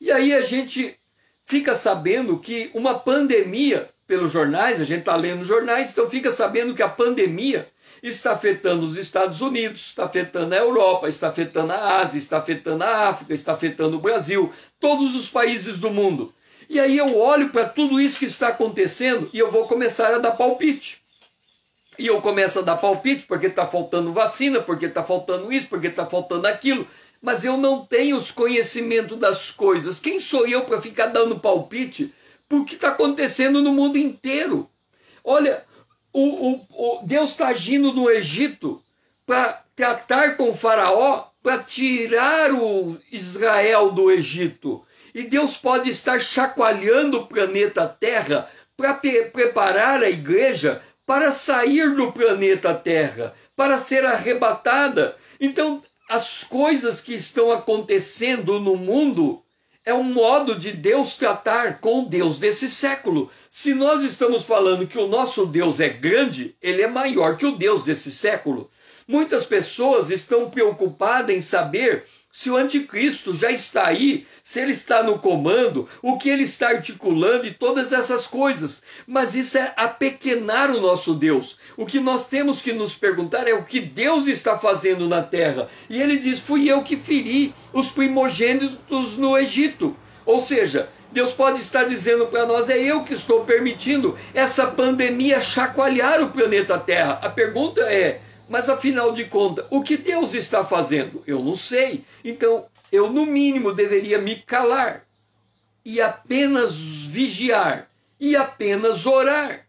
E aí a gente fica sabendo que uma pandemia, pelos jornais, a gente está lendo jornais, então fica sabendo que a pandemia está afetando os Estados Unidos, está afetando a Europa, está afetando a Ásia, está afetando a África, está afetando o Brasil, todos os países do mundo. E aí eu olho para tudo isso que está acontecendo e eu vou começar a dar palpite. E eu começo a dar palpite porque está faltando vacina, porque está faltando isso, porque está faltando aquilo. Mas eu não tenho os conhecimentos das coisas. Quem sou eu para ficar dando palpite por que está acontecendo no mundo inteiro? Olha, Deus está agindo no Egito para tratar com o Faraó, para tirar o Israel do Egito. E Deus pode estar chacoalhando o planeta Terra para preparar a igreja para sair do planeta Terra, para ser arrebatada. Então, as coisas que estão acontecendo no mundo é um modo de Deus tratar com o Deus desse século. Se nós estamos falando que o nosso Deus é grande, ele é maior que o Deus desse século. Muitas pessoas estão preocupadas em saber se o anticristo já está aí, se ele está no comando, o que ele está articulando e todas essas coisas. Mas isso é apequenar o nosso Deus. O que nós temos que nos perguntar é o que Deus está fazendo na terra. E ele diz: fui eu que feri os primogênitos no Egito. Ou seja, Deus pode estar dizendo para nós: é eu que estou permitindo essa pandemia chacoalhar o planeta Terra. A pergunta é: mas afinal de contas, o que Deus está fazendo? Eu não sei. Então, eu no mínimo deveria me calar e apenas vigiar e apenas orar.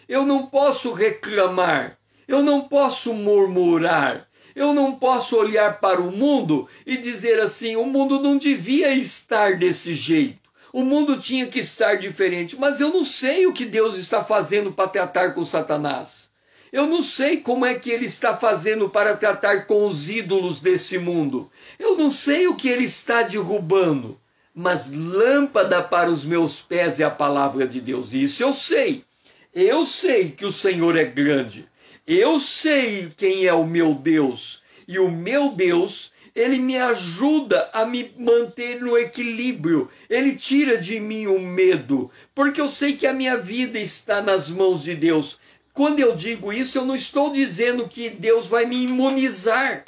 Eu não posso reclamar, eu não posso murmurar, eu não posso olhar para o mundo e dizer assim: o mundo não devia estar desse jeito, o mundo tinha que estar diferente. Mas eu não sei o que Deus está fazendo para tratar com Satanás. Eu não sei como é que ele está fazendo para tratar com os ídolos desse mundo. Eu não sei o que ele está derrubando. Mas lâmpada para os meus pés é a palavra de Deus. E isso eu sei. Eu sei que o Senhor é grande. Eu sei quem é o meu Deus. E o meu Deus, ele me ajuda a me manter no equilíbrio. Ele tira de mim o medo. Porque eu sei que a minha vida está nas mãos de Deus. Quando eu digo isso, eu não estou dizendo que Deus vai me imunizar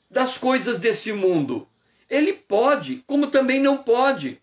das coisas desse mundo. Ele pode, como também não pode.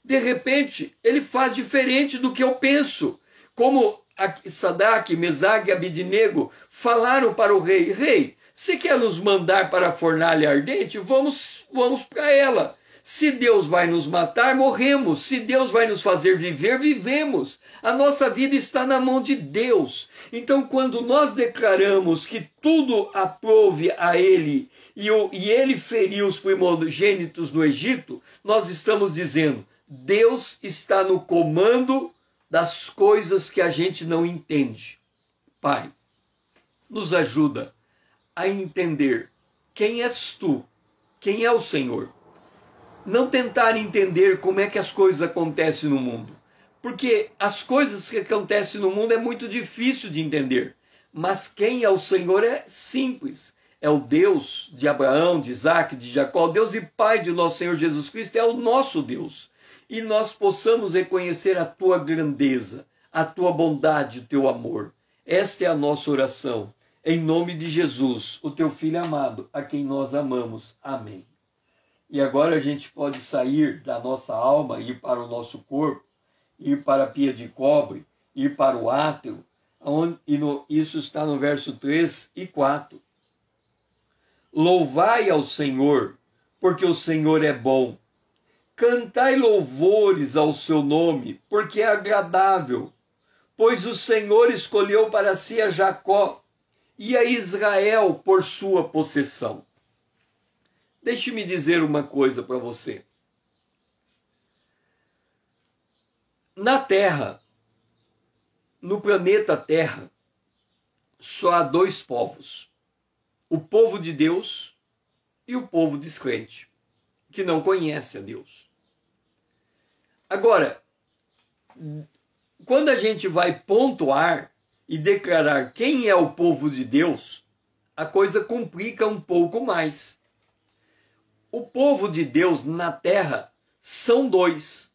De repente, ele faz diferente do que eu penso. Como Sadraque, Mesaque e Abidnego falaram para o rei: rei, você quer nos mandar para a fornalha ardente? Vamos para ela. Se Deus vai nos matar, morremos. Se Deus vai nos fazer viver, vivemos. A nossa vida está na mão de Deus. Então, quando nós declaramos que tudo aprove a Ele e Ele feriu os primogênitos no Egito, nós estamos dizendo, Deus está no comando das coisas que a gente não entende. Pai, nos ajuda a entender quem és Tu, quem é o Senhor. Não tentar entender como é que as coisas acontecem no mundo. Porque as coisas que acontecem no mundo é muito difícil de entender. Mas quem é o Senhor é simples. É o Deus de Abraão, de Isaac, de Jacó, Deus e Pai de nosso Senhor Jesus Cristo, é o nosso Deus. E nós possamos reconhecer a Tua grandeza, a Tua bondade, o Teu amor. Esta é a nossa oração. Em nome de Jesus, o Teu Filho amado, a quem nós amamos. Amém. E agora a gente pode sair da nossa alma, ir para o nosso corpo, ir para a pia de cobre, ir para o átrio, isso está no verso 3 e 4. Louvai ao Senhor, porque o Senhor é bom. Cantai louvores ao seu nome, porque é agradável. Pois o Senhor escolheu para si a Jacó e a Israel por sua possessão. Deixe-me dizer uma coisa para você. Na Terra, no planeta Terra, só há dois povos. O povo de Deus e o povo descrente, que não conhece a Deus. Agora, quando a gente vai pontuar e declarar quem é o povo de Deus, a coisa complica um pouco mais. O povo de Deus na terra são dois.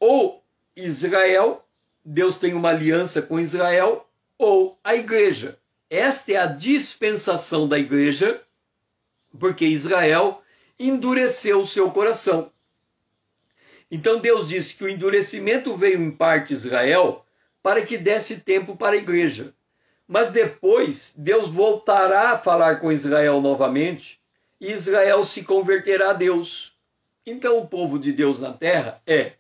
Ou Israel, Deus tem uma aliança com Israel, ou a igreja. Esta é a dispensação da igreja, porque Israel endureceu o seu coração. Então Deus disse que o endurecimento veio em parte Israel para que desse tempo para a igreja. Mas depois Deus voltará a falar com Israel novamente e Israel se converterá a Deus. Então o povo de Deus na terra é,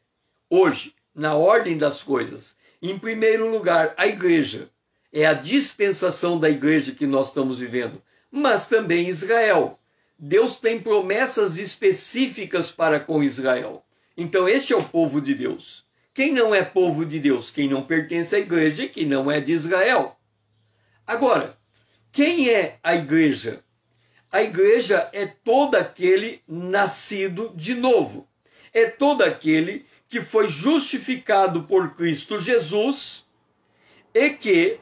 hoje, na ordem das coisas, em primeiro lugar, a igreja. É a dispensação da igreja que nós estamos vivendo, mas também Israel. Deus tem promessas específicas para com Israel. Então este é o povo de Deus. Quem não é povo de Deus? Quem não pertence à igreja, quem não é de Israel. Agora, quem é a igreja? A igreja é todo aquele nascido de novo. É todo aquele que foi justificado por Cristo Jesus e que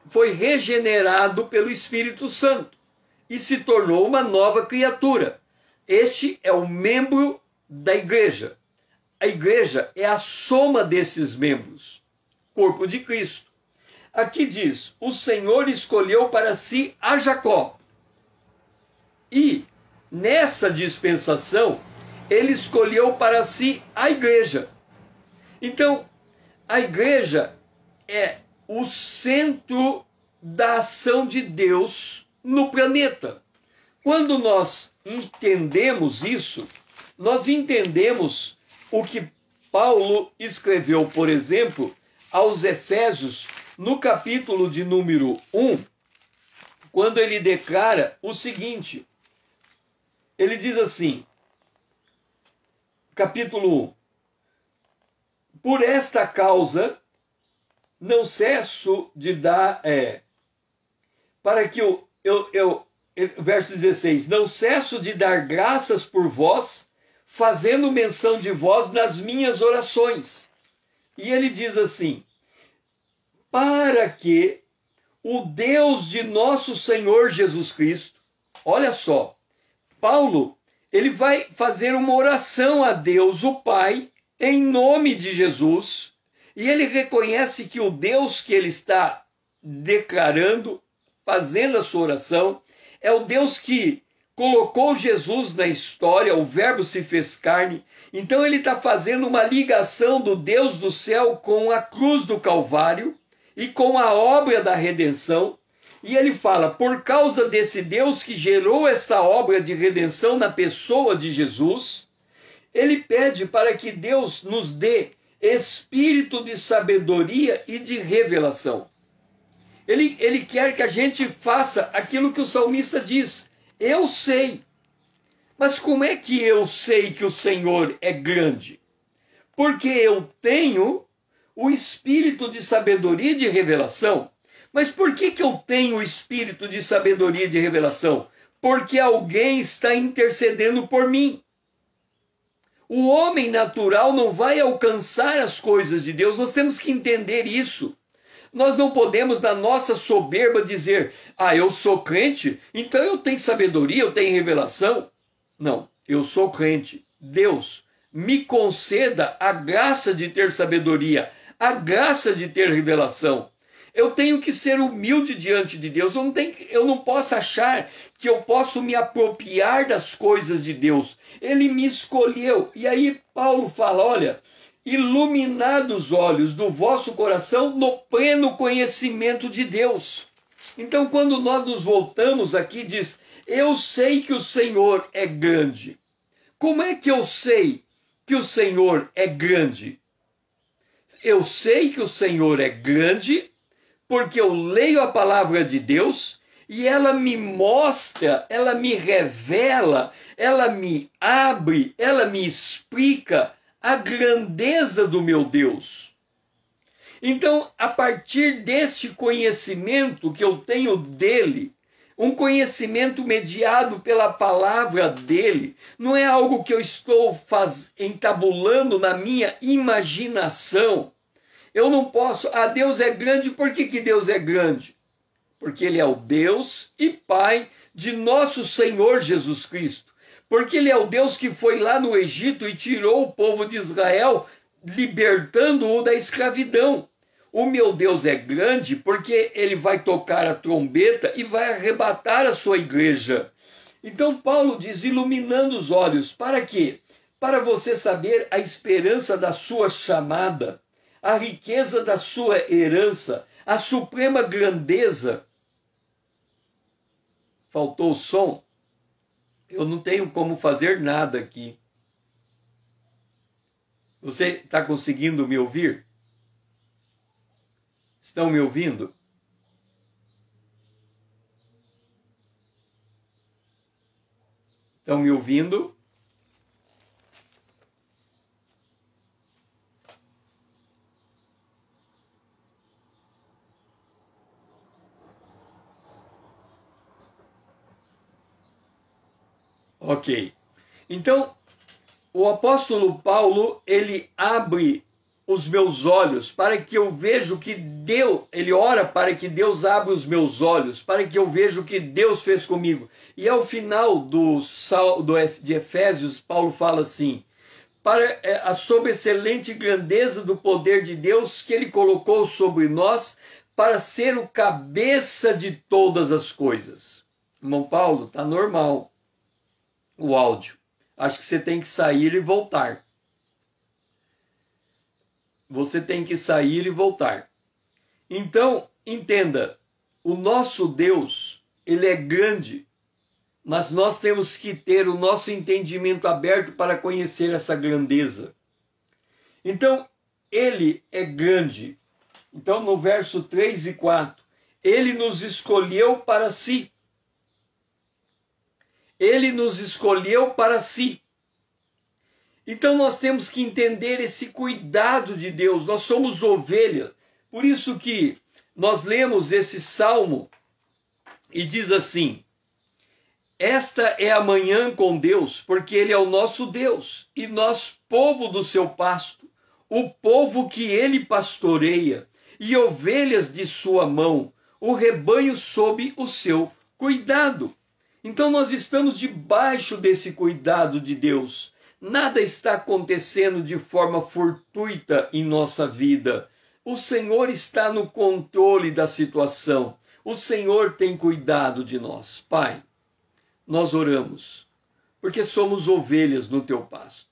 foi regenerado pelo Espírito Santo e se tornou uma nova criatura. Este é o membro da igreja. A igreja é a soma desses membros, corpo de Cristo. Aqui diz, o Senhor escolheu para si a Jacó. E nessa dispensação, ele escolheu para si a igreja. Então, a igreja é o centro da ação de Deus no planeta. Quando nós entendemos isso, nós entendemos o que Paulo escreveu, por exemplo, aos Efésios, no capítulo de número 1, quando ele declara o seguinte. Ele diz assim, capítulo 1, por esta causa não cesso de dar, para que verso 16, não cesso de dar graças por vós, fazendo menção de vós nas minhas orações. E ele diz assim, para que o Deus de nosso Senhor Jesus Cristo, olha só, Paulo, ele vai fazer uma oração a Deus, o Pai, em nome de Jesus, e ele reconhece que o Deus que ele está declarando, fazendo a sua oração, é o Deus que colocou Jesus na história, o Verbo se fez carne. Então ele está fazendo uma ligação do Deus do céu com a cruz do Calvário e com a obra da redenção. E ele fala, por causa desse Deus que gerou esta obra de redenção na pessoa de Jesus, Ele pede para que Deus nos dê espírito de sabedoria e de revelação. Ele quer que a gente faça aquilo que o salmista diz. Eu sei. Mas como é que eu sei que o Senhor é grande? Porque eu tenho o espírito de sabedoria e de revelação. Mas por que eu tenho o espírito de sabedoria e de revelação? Porque alguém está intercedendo por mim. O homem natural não vai alcançar as coisas de Deus, nós temos que entender isso. Nós não podemos, na nossa soberba, dizer, eu sou crente, então eu tenho sabedoria, eu tenho revelação. Não, eu sou crente. Deus, me conceda a graça de ter sabedoria, a graça de ter revelação. Eu tenho que ser humilde diante de Deus. Eu não posso achar que eu posso me apropriar das coisas de Deus. Ele me escolheu. E aí Paulo fala, olha, iluminados os olhos do vosso coração no pleno conhecimento de Deus. Então, quando nós nos voltamos aqui, diz, eu sei que o Senhor é grande. Como é que eu sei que o Senhor é grande? Eu sei que o Senhor é grande porque eu leio a palavra de Deus e ela me mostra, ela me revela, ela me abre, ela me explica a grandeza do meu Deus. Então, a partir deste conhecimento que eu tenho dele, um conhecimento mediado pela palavra dele, não é algo que eu estou entabulando na minha imaginação. Eu não posso, Deus é grande, por que Deus é grande? Porque ele é o Deus e Pai de nosso Senhor Jesus Cristo. Porque ele é o Deus que foi lá no Egito e tirou o povo de Israel, libertando-o da escravidão. O meu Deus é grande porque ele vai tocar a trombeta e vai arrebatar a sua igreja. Então Paulo diz, iluminando os olhos, para quê? Para você saber a esperança da sua chamada, a riqueza da sua herança, a suprema grandeza. Faltou o som? Eu não tenho como fazer nada aqui. Você está conseguindo me ouvir? Estão me ouvindo? Estão me ouvindo? Ok. Então, o apóstolo Paulo, ele abre os meus olhos para que eu veja o que Deus, ele ora para que Deus abra os meus olhos, para que eu veja o que Deus fez comigo. E ao final de Efésios, Paulo fala assim, para a sobreexcelente grandeza do poder de Deus que ele colocou sobre nós para ser o cabeça de todas as coisas. Irmão Paulo, tá normal o áudio. Acho que você tem que sair e voltar. Você tem que sair e voltar. Então, entenda, o nosso Deus, ele é grande, mas nós temos que ter o nosso entendimento aberto para conhecer essa grandeza. Então, ele é grande. Então, no verso 3 e 4, ele nos escolheu para si. Ele nos escolheu para si. Então nós temos que entender esse cuidado de Deus. Nós somos ovelhas. Por isso que nós lemos esse salmo e diz assim, esta é a manhã com Deus, porque ele é o nosso Deus, e nós, povo do seu pasto, o povo que ele pastoreia, e ovelhas de sua mão, o rebanho sob o seu cuidado. Então nós estamos debaixo desse cuidado de Deus. Nada está acontecendo de forma fortuita em nossa vida. O Senhor está no controle da situação. O Senhor tem cuidado de nós. Pai, nós oramos, porque somos ovelhas no teu pasto.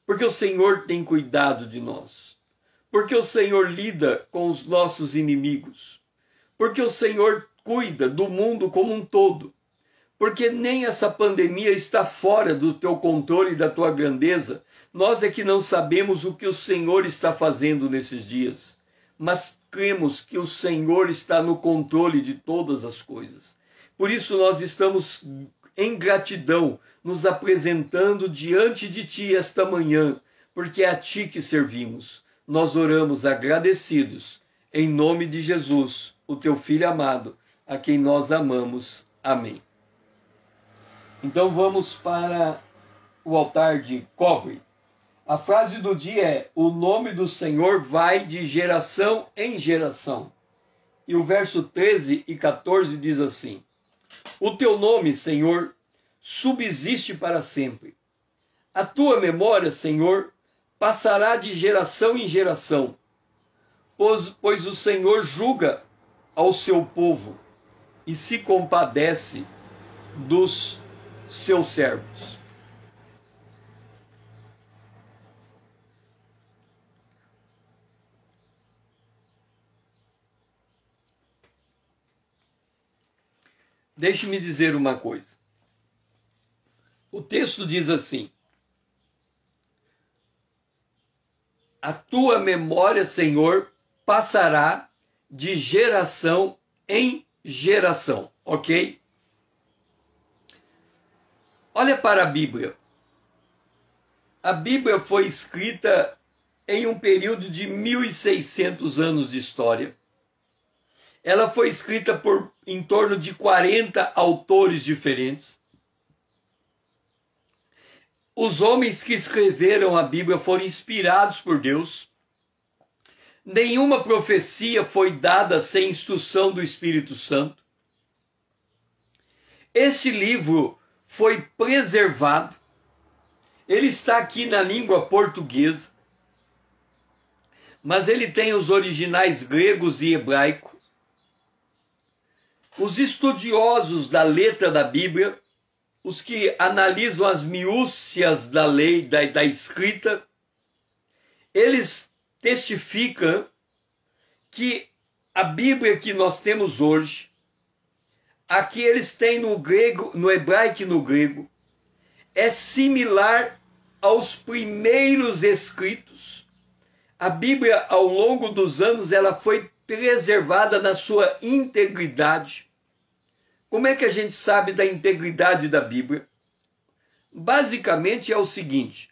Porque o Senhor tem cuidado de nós. Porque o Senhor lida com os nossos inimigos. Porque o Senhor cuida do mundo como um todo. porque nem essa pandemia está fora do teu controle e da tua grandeza. Nós é que não sabemos o que o Senhor está fazendo nesses dias, mas cremos que o Senhor está no controle de todas as coisas. Por isso nós estamos em gratidão, nos apresentando diante de Ti esta manhã, porque é a Ti que servimos. Nós oramos agradecidos, em nome de Jesus, o Teu Filho amado, a quem nós amamos. Amém. Então vamos para o altar de cobre. A frase do dia é: o nome do Senhor vai de geração em geração. E o verso 13 e 14 diz assim: o teu nome, Senhor, subsiste para sempre. A tua memória, Senhor, passará de geração em geração, pois o Senhor julga ao seu povo e se compadece dos seus servos. Deixe-me dizer uma coisa. O texto diz assim: a tua memória, Senhor, passará de geração em geração, ok? Olha para a Bíblia. A Bíblia foi escrita em um período de 1.600 anos de história. Ela foi escrita por em torno de 40 autores diferentes. Os homens que escreveram a Bíblia foram inspirados por Deus. Nenhuma profecia foi dada sem instrução do Espírito Santo. Este livro foi preservado. Ele está aqui na língua portuguesa, mas ele tem os originais gregos e hebraico. Os estudiosos da letra da Bíblia, os que analisam as minúcias da lei, da escrita, eles testificam que a Bíblia que nós temos hoje, aqui eles têm no grego, no hebraico e no grego, é similar aos primeiros escritos. A Bíblia, ao longo dos anos, ela foi preservada na sua integridade. Como é que a gente sabe da integridade da Bíblia? Basicamente é o seguinte: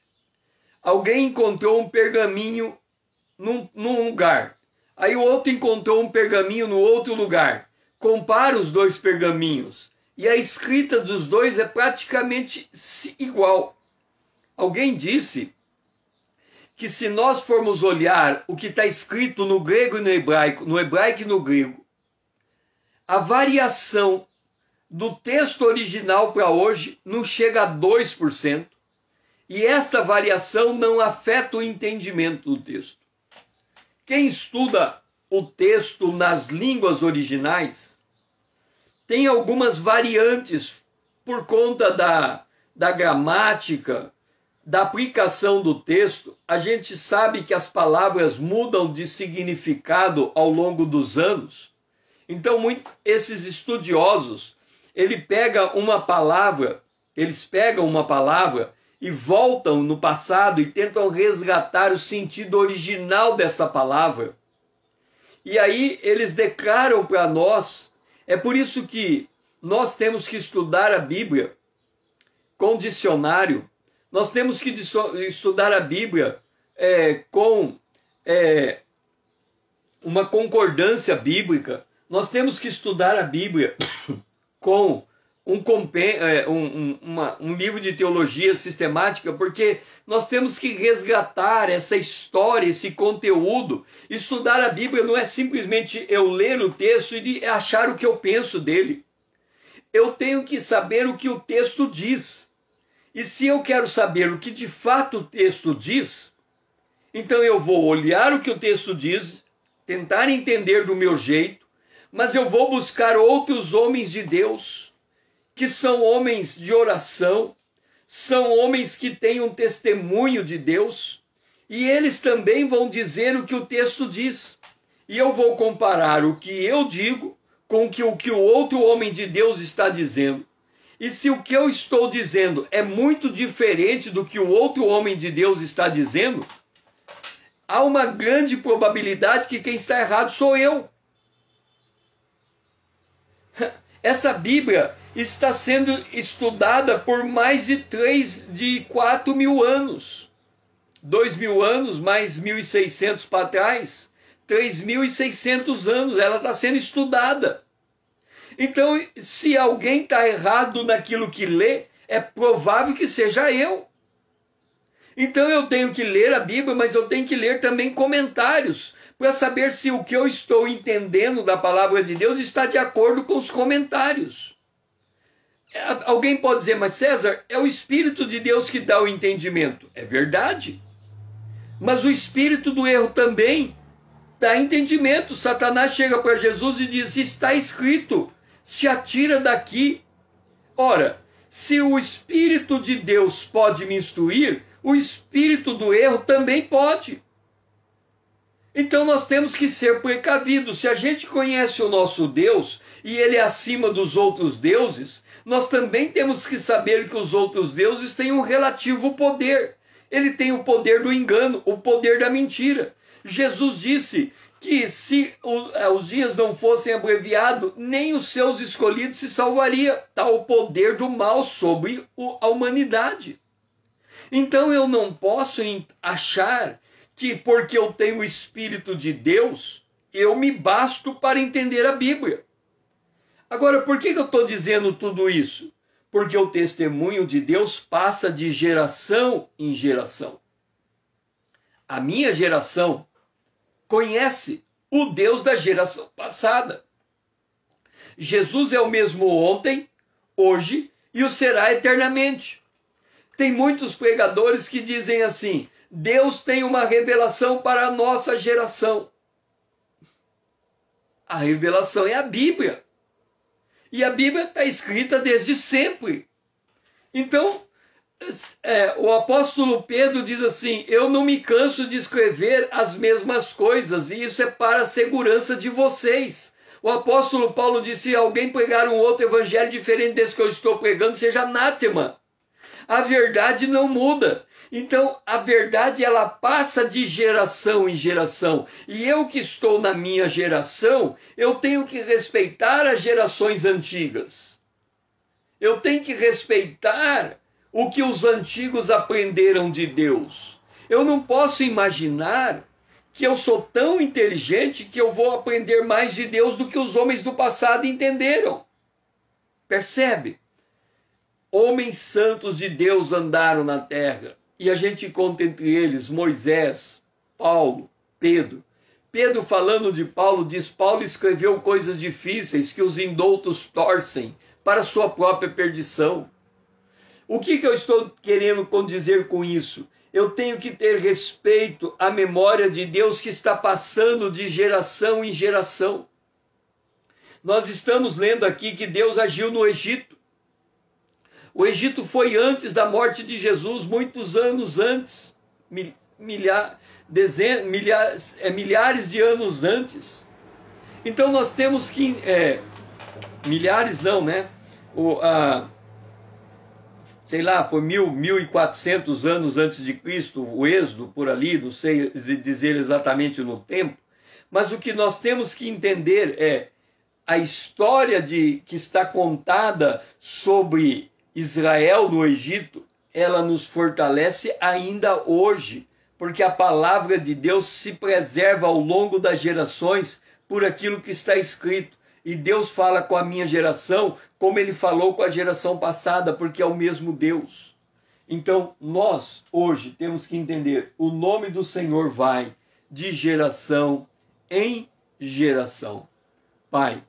alguém encontrou um pergaminho num lugar, aí o outro encontrou um pergaminho no outro lugar. Compara os dois pergaminhos e a escrita dos dois é praticamente igual. Alguém disse que se nós formos olhar o que está escrito no grego e no hebraico e no grego, a variação do texto original para hoje não chega a 2%, e esta variação não afeta o entendimento do texto. Quem estuda o texto nas línguas originais tem algumas variantes por conta da gramática, da aplicação do texto. A gente sabe que as palavras mudam de significado ao longo dos anos. Então, esses estudiosos, eles pegam uma palavra e voltam no passado e tentam resgatar o sentido original dessa palavra. E aí eles declaram para nós. É por isso que nós temos que estudar a Bíblia com dicionário. Nós temos que estudar a Bíblia com uma concordância bíblica. Nós temos que estudar a Bíblia com um livro de teologia sistemática, porque nós temos que resgatar essa história, esse conteúdo. Estudar a Bíblia não é simplesmente eu ler o texto e achar o que eu penso dele. Eu tenho que saber o que o texto diz. E se eu quero saber o que de fato o texto diz, então eu vou olhar o que o texto diz, tentar entender do meu jeito, mas eu vou buscar outros homens de Deus, que são homens de oração, são homens que têm um testemunho de Deus, e eles também vão dizer o que o texto diz. E eu vou comparar o que eu digo com o que o outro homem de Deus está dizendo. E se o que eu estou dizendo é muito diferente do que o outro homem de Deus está dizendo, há uma grande probabilidade que quem está errado sou eu. Essa Bíblia está sendo estudada por mais de 4 mil anos. 2.000 anos, mais 1.600 para trás. 3.600 anos, ela está sendo estudada. Então, se alguém está errado naquilo que lê, é provável que seja eu. Então eu tenho que ler a Bíblia, mas eu tenho que ler também comentários, para saber se o que eu estou entendendo da palavra de Deus está de acordo com os comentários. Alguém pode dizer, mas César, é o Espírito de Deus que dá o entendimento. É verdade. Mas o espírito do erro também dá entendimento. Satanás chega para Jesus e diz, está escrito, se atira daqui. Ora, se o Espírito de Deus pode me instruir, o espírito do erro também pode. Então nós temos que ser precavidos. Se a gente conhece o nosso Deus e ele é acima dos outros deuses, nós também temos que saber que os outros deuses têm um relativo poder. Ele tem o poder do engano, o poder da mentira. Jesus disse que se os dias não fossem abreviados, nem os seus escolhidos se salvariam. Está o poder do mal sobre a humanidade. Então eu não posso achar que porque eu tenho o Espírito de Deus, eu me basto para entender a Bíblia. Agora, por que eu estou dizendo tudo isso? Porque o testemunho de Deus passa de geração em geração. A minha geração conhece o Deus da geração passada. Jesus é o mesmo ontem, hoje e o será eternamente. Tem muitos pregadores que dizem assim, Deus tem uma revelação para a nossa geração. A revelação é a Bíblia. E a Bíblia está escrita desde sempre. Então, o apóstolo Pedro diz assim, eu não me canso de escrever as mesmas coisas, e isso é para a segurança de vocês. O apóstolo Paulo disse, se alguém pregar um outro evangelho diferente desse que eu estou pregando, seja anátema. A verdade não muda. Então, a verdade ela passa de geração em geração. E eu que estou na minha geração, eu tenho que respeitar as gerações antigas. Eu tenho que respeitar o que os antigos aprenderam de Deus. Eu não posso imaginar que eu sou tão inteligente que eu vou aprender mais de Deus do que os homens do passado entenderam. Percebe? Homens santos de Deus andaram na terra. E a gente conta entre eles Moisés, Paulo, Pedro. Pedro, falando de Paulo, diz, Paulo escreveu coisas difíceis que os indoutos torcem para sua própria perdição. O que eu estou querendo dizer com isso? Eu tenho que ter respeito à memória de Deus que está passando de geração em geração. Nós estamos lendo aqui que Deus agiu no Egito. O Egito foi antes da morte de Jesus, muitos anos antes, milhares de anos antes. Então nós temos que, milhares não, né? Sei lá, foi 1.400 anos antes de Cristo, o Êxodo por ali, não sei dizer exatamente no tempo. Mas o que nós temos que entender é a história que está contada sobre Israel no Egito, ela nos fortalece ainda hoje, porque a palavra de Deus se preserva ao longo das gerações por aquilo que está escrito. E Deus fala com a minha geração como ele falou com a geração passada, porque é o mesmo Deus. Então, nós hoje temos que entender, o nome do Senhor vai de geração em geração. Pai,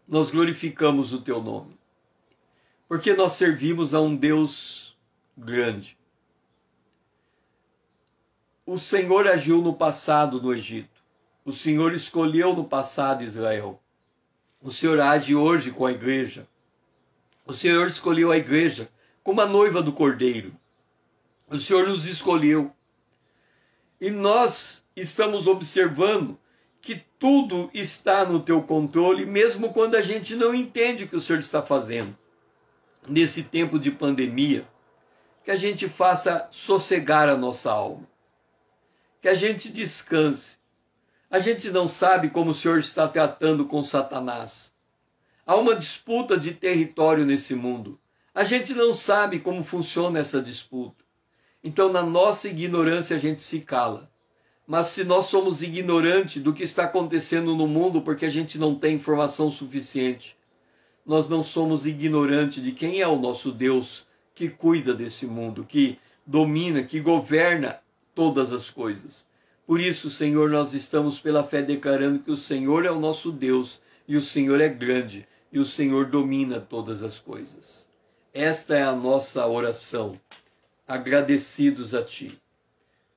nós glorificamos o teu nome. Porque nós servimos a um Deus grande. O Senhor agiu no passado no Egito. O Senhor escolheu no passado Israel. O Senhor age hoje com a igreja. O Senhor escolheu a igreja como a noiva do Cordeiro. O Senhor nos escolheu. E nós estamos observando que tudo está no teu controle, mesmo quando a gente não entende o que o Senhor está fazendo. nesse tempo de pandemia, que a gente faça sossegar a nossa alma, que a gente descanse. A gente não sabe como o Senhor está tratando com Satanás. Há uma disputa de território nesse mundo. A gente não sabe como funciona essa disputa. Então, na nossa ignorância, a gente se cala. Mas se nós somos ignorantes do que está acontecendo no mundo porque a gente não tem informação suficiente, nós não somos ignorantes de quem é o nosso Deus que cuida desse mundo, que domina, que governa todas as coisas. Por isso, Senhor, nós estamos pela fé declarando que o Senhor é o nosso Deus e o Senhor é grande e o Senhor domina todas as coisas. Esta é a nossa oração, agradecidos a Ti.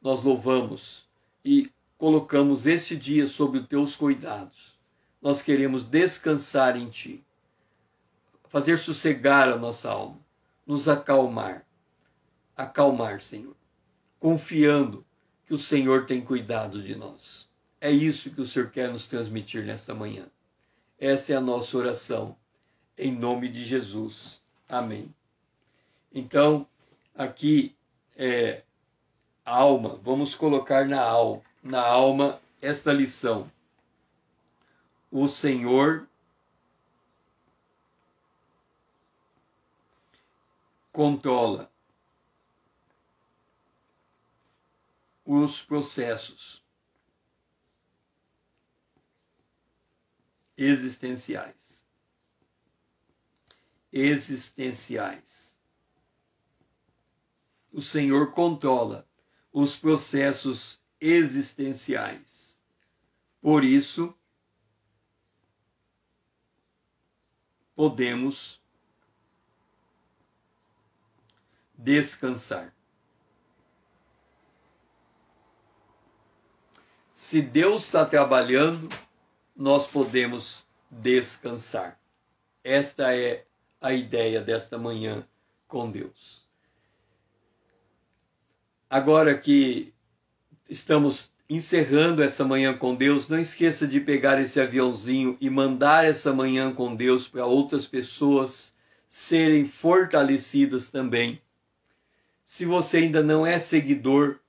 Nós louvamos e colocamos este dia sob os Teus cuidados. Nós queremos descansar em Ti, fazer sossegar a nossa alma, nos acalmar, Senhor, confiando que o Senhor tem cuidado de nós. É isso que o Senhor quer nos transmitir nesta manhã. Essa é a nossa oração, em nome de Jesus. Amém. Então, aqui alma, vamos colocar na alma esta lição. O Senhor controla os processos existenciais. O Senhor controla os processos existenciais. Por isso, podemos descansar. Se Deus está trabalhando, nós podemos descansar. Esta é a ideia desta manhã com Deus. Agora que estamos encerrando essa manhã com Deus, não esqueça de pegar esse aviãozinho e mandar essa manhã com Deus para outras pessoas serem fortalecidas também. Se você ainda não é seguidor,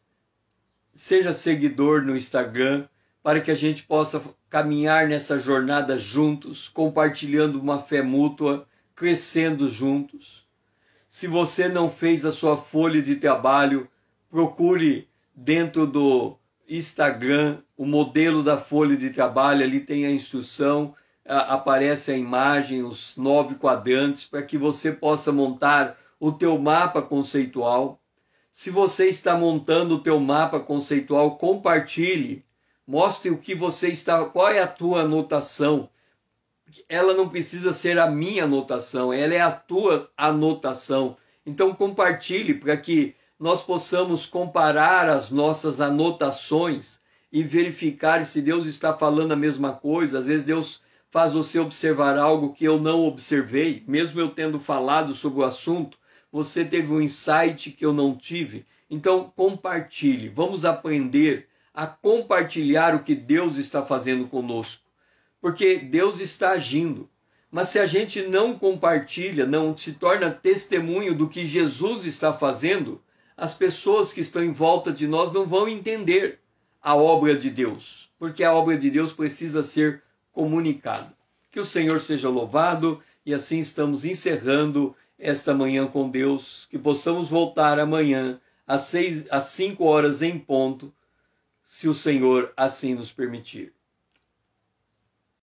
seja seguidor no Instagram, para que a gente possa caminhar nessa jornada juntos, compartilhando uma fé mútua, crescendo juntos. Se você não fez a sua folha de trabalho, procure dentro do Instagram o modelo da folha de trabalho, ali tem a instrução, aparece a imagem, os 9 quadrantes, para que você possa montar o teu mapa conceitual. Se você está montando o teu mapa conceitual, compartilhe, mostre o que você está, qual é a tua anotação. Ela não precisa ser a minha anotação, ela é a tua anotação. Então compartilhe para que nós possamos comparar as nossas anotações e verificar se Deus está falando a mesma coisa. Às vezes Deus faz você observar algo que eu não observei, mesmo eu tendo falado sobre o assunto, você teve um insight que eu não tive. Então compartilhe, vamos aprender a compartilhar o que Deus está fazendo conosco, porque Deus está agindo. Mas se a gente não compartilha, não se torna testemunho do que Jesus está fazendo, as pessoas que estão em volta de nós não vão entender a obra de Deus, porque a obra de Deus precisa ser comunicada. Que o Senhor seja louvado, e assim estamos encerrando esta manhã com Deus, que possamos voltar amanhã às 5 horas em ponto, se o Senhor assim nos permitir.